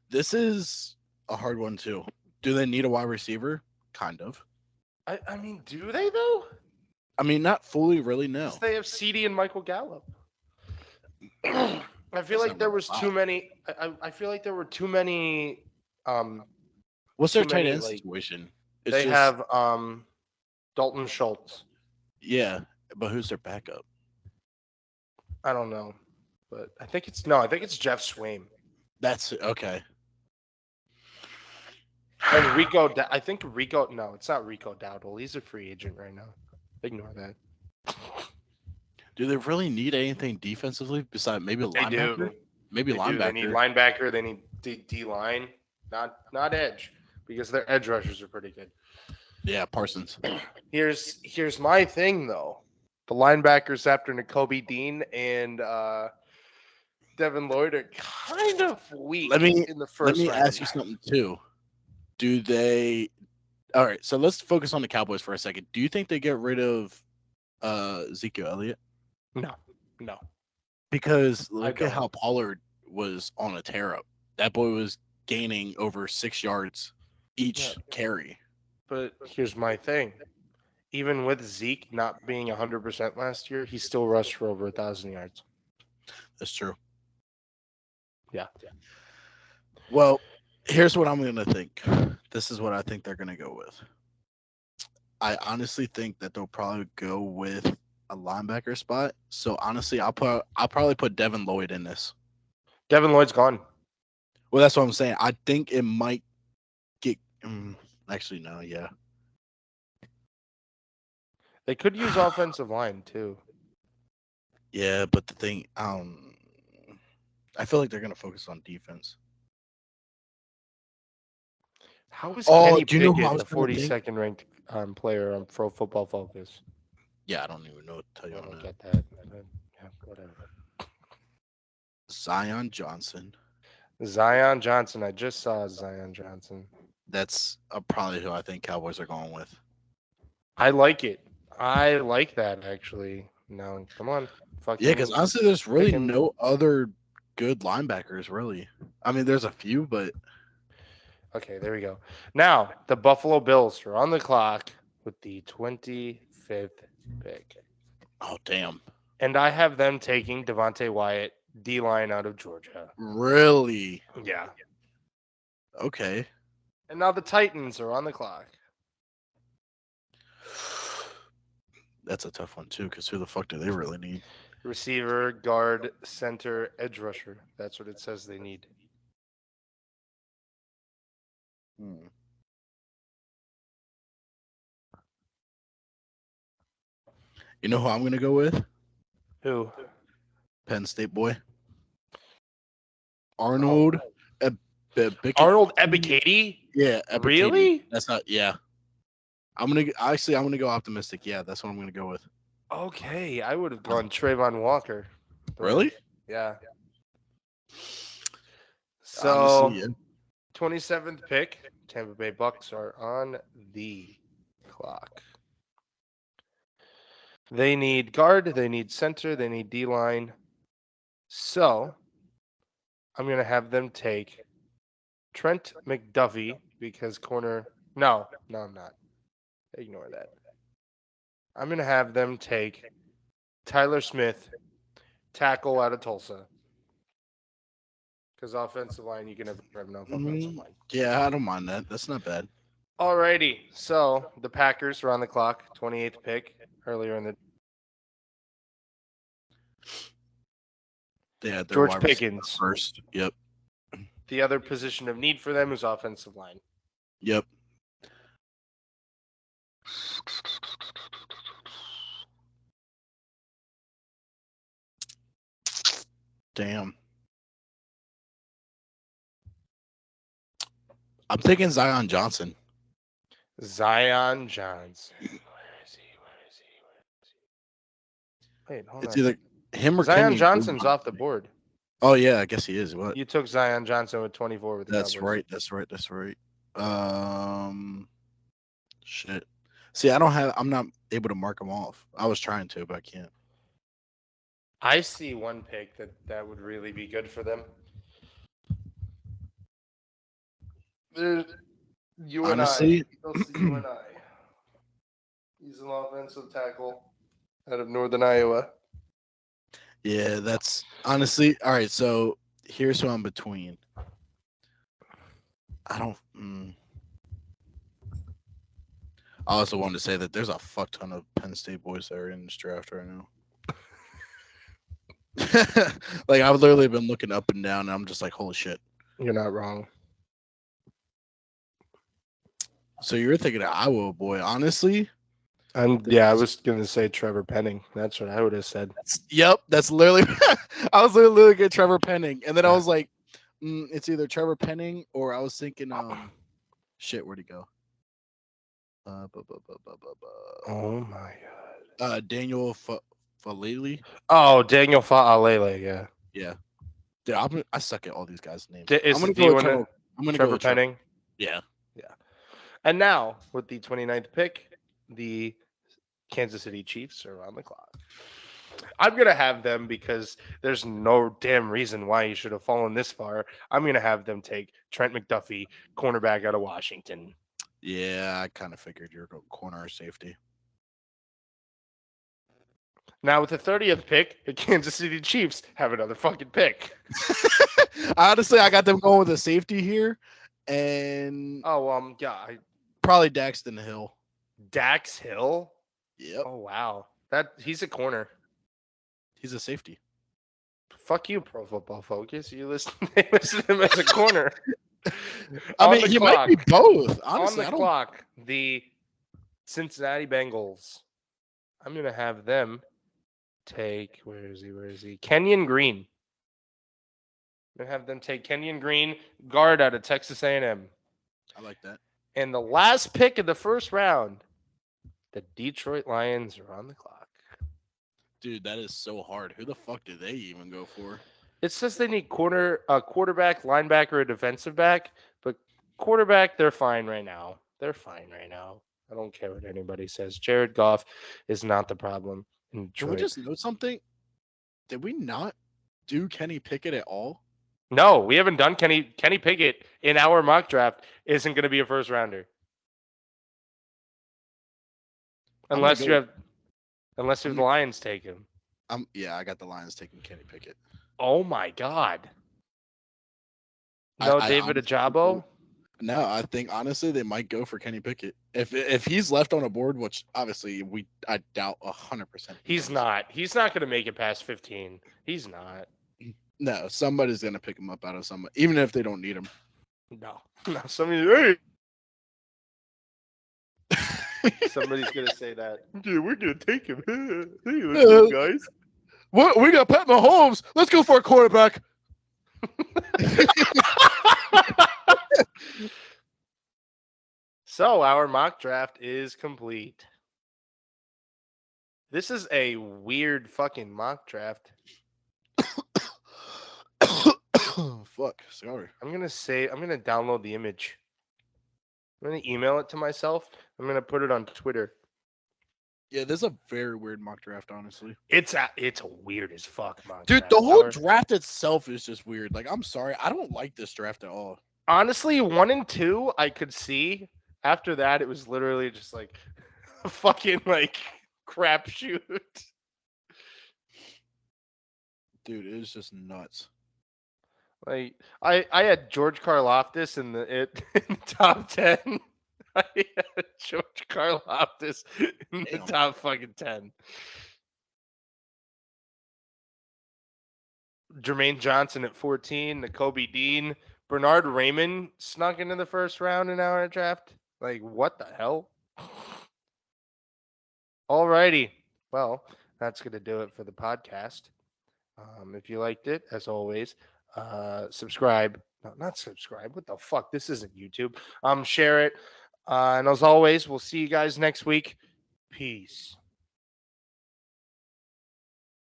Speaker 2: This is a hard one too. Do they need a wide receiver? Kind of.
Speaker 1: I mean, do they though?
Speaker 2: I mean, not fully, really. No.
Speaker 1: 'Cause they have CD and Michael Gallup. I feel
Speaker 2: That's
Speaker 1: like
Speaker 2: not
Speaker 1: there
Speaker 2: really
Speaker 1: was
Speaker 2: a
Speaker 1: too
Speaker 2: lot.
Speaker 1: many. I feel like there were too many.
Speaker 2: What's their
Speaker 1: too
Speaker 2: tight
Speaker 1: many,
Speaker 2: end
Speaker 1: like,
Speaker 2: situation?
Speaker 1: they have Dalton Schultz.
Speaker 2: Yeah, but who's their backup?
Speaker 1: I don't know, but I think it's Jeff Swaim
Speaker 2: That's okay.
Speaker 1: and Rico. I think Rico. No, it's not Rico Dowdle. He's a free agent right now. Ignore that.
Speaker 2: Do they really need anything defensively besides maybe a
Speaker 1: They
Speaker 2: linebacker?
Speaker 1: do.
Speaker 2: Maybe
Speaker 1: They
Speaker 2: linebacker.
Speaker 1: do. They need linebacker. They need D line, not edge, because their edge rushers are pretty good.
Speaker 2: Yeah, Parsons.
Speaker 1: Here's my thing though. The linebackers after N'Kobe Dean and Devin Lloyd are kind of weak
Speaker 2: Let me
Speaker 1: in the
Speaker 2: let
Speaker 1: first
Speaker 2: me
Speaker 1: round.
Speaker 2: ask you something too. Do they? All right, so let's focus on the Cowboys for a second. Do you think they get rid of Ezekiel Elliott?
Speaker 1: No.
Speaker 2: Because look
Speaker 1: don't.
Speaker 2: at how Pollard was on a tear up. That boy was gaining over 6 yards each
Speaker 1: Yeah.
Speaker 2: carry.
Speaker 1: But here's my thing. Even with Zeke not being 100% last year, he still rushed for over 1,000 yards.
Speaker 2: That's true.
Speaker 1: Yeah.
Speaker 2: Well, here's what I'm gonna think. This is what I think they're gonna go with. I honestly think that they'll probably go with a linebacker spot. So honestly, I'll probably put Devin Lloyd in this.
Speaker 1: Devin Lloyd's gone.
Speaker 2: Well, that's what I'm saying. I think it might get. Actually, no. Yeah.
Speaker 1: They could use offensive line too.
Speaker 2: Yeah, but the thing, I feel like they're gonna focus on defense.
Speaker 1: How is
Speaker 2: Oh,
Speaker 1: Kenny
Speaker 2: do you know who I
Speaker 1: Pickett
Speaker 2: was
Speaker 1: the
Speaker 2: gonna think?
Speaker 1: 42nd ranked player on Pro Football Focus?
Speaker 2: Yeah, I don't even know what to tell you
Speaker 1: I
Speaker 2: on
Speaker 1: don't
Speaker 2: that.
Speaker 1: get that. But, yeah, whatever.
Speaker 2: Zion Johnson.
Speaker 1: Zion Johnson. I just saw Zion Johnson.
Speaker 2: That's probably who I think Cowboys are going with.
Speaker 1: I like it. I like that actually. Now, come on,
Speaker 2: Yeah, because
Speaker 1: fucking
Speaker 2: honestly, there's
Speaker 1: pick
Speaker 2: really
Speaker 1: him.
Speaker 2: no other good linebackers. Really, I mean, there's a few, but
Speaker 1: Okay, there we go. Now, the Buffalo Bills are on the clock with the 25th pick.
Speaker 2: oh damn,
Speaker 1: And I have them taking Devontae Wyatt, D line out of Georgia.
Speaker 2: really?
Speaker 1: Yeah.
Speaker 2: Okay.
Speaker 1: And now the Titans are on the clock.
Speaker 2: That's a tough one too, because who the fuck do they really need?
Speaker 1: Receiver, guard, center, edge rusher. That's what it says they need.
Speaker 2: Hmm. You know who I'm gonna go with?
Speaker 1: Who?
Speaker 2: Penn State boy
Speaker 1: Oh,
Speaker 2: Arnold. Bickett.
Speaker 1: Arnold Ebiketie?
Speaker 2: Yeah, Epicady.
Speaker 1: Really?
Speaker 2: That's not. Yeah, I'm gonna go optimistic. Yeah, that's what I'm gonna go with.
Speaker 1: Okay, I would have gone Trayvon Walker. But
Speaker 2: Really?
Speaker 1: yeah.
Speaker 2: Honestly,
Speaker 1: So
Speaker 2: yeah.
Speaker 1: 27th pick, Tampa Bay Bucks are on the clock. They need guard, they need center, they need D line. So I'm gonna have them take Trent McDuffie because corner. No, I'm not. Ignore that. I'm gonna have them take Tyler Smith, tackle out of Tulsa, because offensive line you can never have enough offensive line.
Speaker 2: Yeah, I don't mind that. That's not bad.
Speaker 1: Alrighty, so the Packers are on the clock, 28th pick earlier in the
Speaker 2: They had their
Speaker 1: George
Speaker 2: wide receiver
Speaker 1: Pickens.
Speaker 2: first. Yep.
Speaker 1: The other position of need for them is offensive line.
Speaker 2: Yep. Damn. I'm thinking Zion Johnson.
Speaker 1: Zion Johnson. Where is he? Where is he? Wait, hold
Speaker 2: It's
Speaker 1: on.
Speaker 2: either him or
Speaker 1: Zion
Speaker 2: Kenny.
Speaker 1: Johnson's off the board.
Speaker 2: Oh yeah, I guess he is. What?
Speaker 1: You took Zion Johnson with 24 with the
Speaker 2: That's
Speaker 1: Cowboys.
Speaker 2: right. That's right. That's right. Um, shit. See, I don't have. I'm not able to mark them off. I was trying to, but I can't.
Speaker 1: I see one pick that would really be good for them. There's you and I.
Speaker 2: Honestly,
Speaker 1: They'll see you and I. He's an offensive tackle out of Northern Iowa.
Speaker 2: yeah, that's honestly all right. So here's who I'm between. I don't. I also wanted to say that there's a fuck ton of Penn State boys that are in this draft right now. Like I've literally been looking up and down, and I'm just like, holy shit.
Speaker 1: You're not wrong.
Speaker 2: So you're thinking of Iowa boy, honestly?
Speaker 1: Yeah, I was gonna say Trevor Penning. That's what I would have said.
Speaker 2: Yep, that's literally. I was literally looking at Trevor Penning, and then I was like, it's either Trevor Penning or I was thinking, shit, where'd he go?
Speaker 1: Oh my god.
Speaker 2: Daniel Falele.
Speaker 1: Oh, Daniel Fa'alele. Yeah.
Speaker 2: Yeah, dude, I suck at all these guys' names. I'm
Speaker 1: Is
Speaker 2: gonna
Speaker 1: do
Speaker 2: go
Speaker 1: you
Speaker 2: with
Speaker 1: want
Speaker 2: Trevor.
Speaker 1: to
Speaker 2: I'm gonna go
Speaker 1: Trevor
Speaker 2: with Trevor.
Speaker 1: Penning?
Speaker 2: Yeah.
Speaker 1: Yeah. And now with the 29th pick, the Kansas City Chiefs are on the clock. I'm gonna have them because there's no damn reason why you should have fallen this far. I'm gonna have them take Trent McDuffie, cornerback out of Washington.
Speaker 2: Yeah, I kind of figured you're going corner or safety.
Speaker 1: Now with the 30th pick, the Kansas City Chiefs have another fucking pick.
Speaker 2: Honestly, I got them going with a safety here, and
Speaker 1: Oh, yeah,
Speaker 2: probably Daxton Hill.
Speaker 1: Dax Hill.
Speaker 2: Yep,
Speaker 1: Oh wow, he's a corner.
Speaker 2: he's a safety.
Speaker 1: Fuck you, Pro Football Focus. They listen to him as a corner.
Speaker 2: I
Speaker 1: On
Speaker 2: mean,
Speaker 1: the
Speaker 2: he might be
Speaker 1: clock.
Speaker 2: both.
Speaker 1: On
Speaker 2: Honestly,
Speaker 1: the
Speaker 2: I don't.
Speaker 1: clock, the Cincinnati Bengals. I'm gonna have them take. Where is he? Where is he? Kenyon Green. I'm gonna have them take Kenyon Green, guard out of Texas A&M.
Speaker 2: I like that.
Speaker 1: And the last pick of the first round, the Detroit Lions are on the clock.
Speaker 2: Dude, that is so hard. Who the fuck do they even go for?
Speaker 1: It says they need quarterback, linebacker, a defensive back, but quarterback, they're fine right now. They're fine right now. I don't care what anybody says. Jared Goff is not the problem in
Speaker 2: Can we
Speaker 1: Detroit.
Speaker 2: just note something? Did we not do Kenny Pickett at all?
Speaker 1: No, we haven't done Kenny Pickett in our mock draft. Isn't going to be a first rounder
Speaker 2: I'm gonna
Speaker 1: unless you
Speaker 2: go.
Speaker 1: have unless you have
Speaker 2: I'm,
Speaker 1: the Lions take him.
Speaker 2: yeah, I got the Lions taking Kenny Pickett.
Speaker 1: Oh my God!
Speaker 2: I,
Speaker 1: No
Speaker 2: I
Speaker 1: David
Speaker 2: honestly
Speaker 1: Ajabo.
Speaker 2: no, I think honestly they might go for Kenny Pickett if he's left on a board, which obviously I doubt 100%.
Speaker 1: He's not. He's not going to make it past 15. He's not.
Speaker 2: No, somebody's gonna pick him up out of somebody, even if they don't need him.
Speaker 1: No. No. Somebody's going to say that. Dude, we're going to take him. Hey, let's go, guys.
Speaker 2: What we got Pat Mahomes. Let's go for a quarterback.
Speaker 1: So our mock draft is complete. This is a weird fucking mock draft.
Speaker 2: Fuck, sorry.
Speaker 1: I'm going to download the image. I'm going to email it to myself. I'm going to put it on Twitter.
Speaker 2: Yeah, this is a very weird mock draft, honestly.
Speaker 1: It's a weird as fuck mock
Speaker 2: Dude,
Speaker 1: draft.
Speaker 2: the whole draft itself is just weird. Like, I'm sorry, I don't like this draft at all.
Speaker 1: Honestly, 1 and 2 I could see. After that, it was literally just like a fucking like crapshoot.
Speaker 2: Dude, it is just nuts.
Speaker 1: Like I had George Karlaftis in the top 10. I had George Karlaftis in the
Speaker 2: Damn.
Speaker 1: top fucking 10. Jermaine Johnson at 14, Nakobe Dean, Bernard Raymond snuck into the first round in our draft. Like, what the hell? Alrighty. Well, that's going to do it for the podcast. If you liked it, as always, subscribe. No, not subscribe. What the fuck? This isn't YouTube. Share it. And as always, we'll see you guys next week. Peace.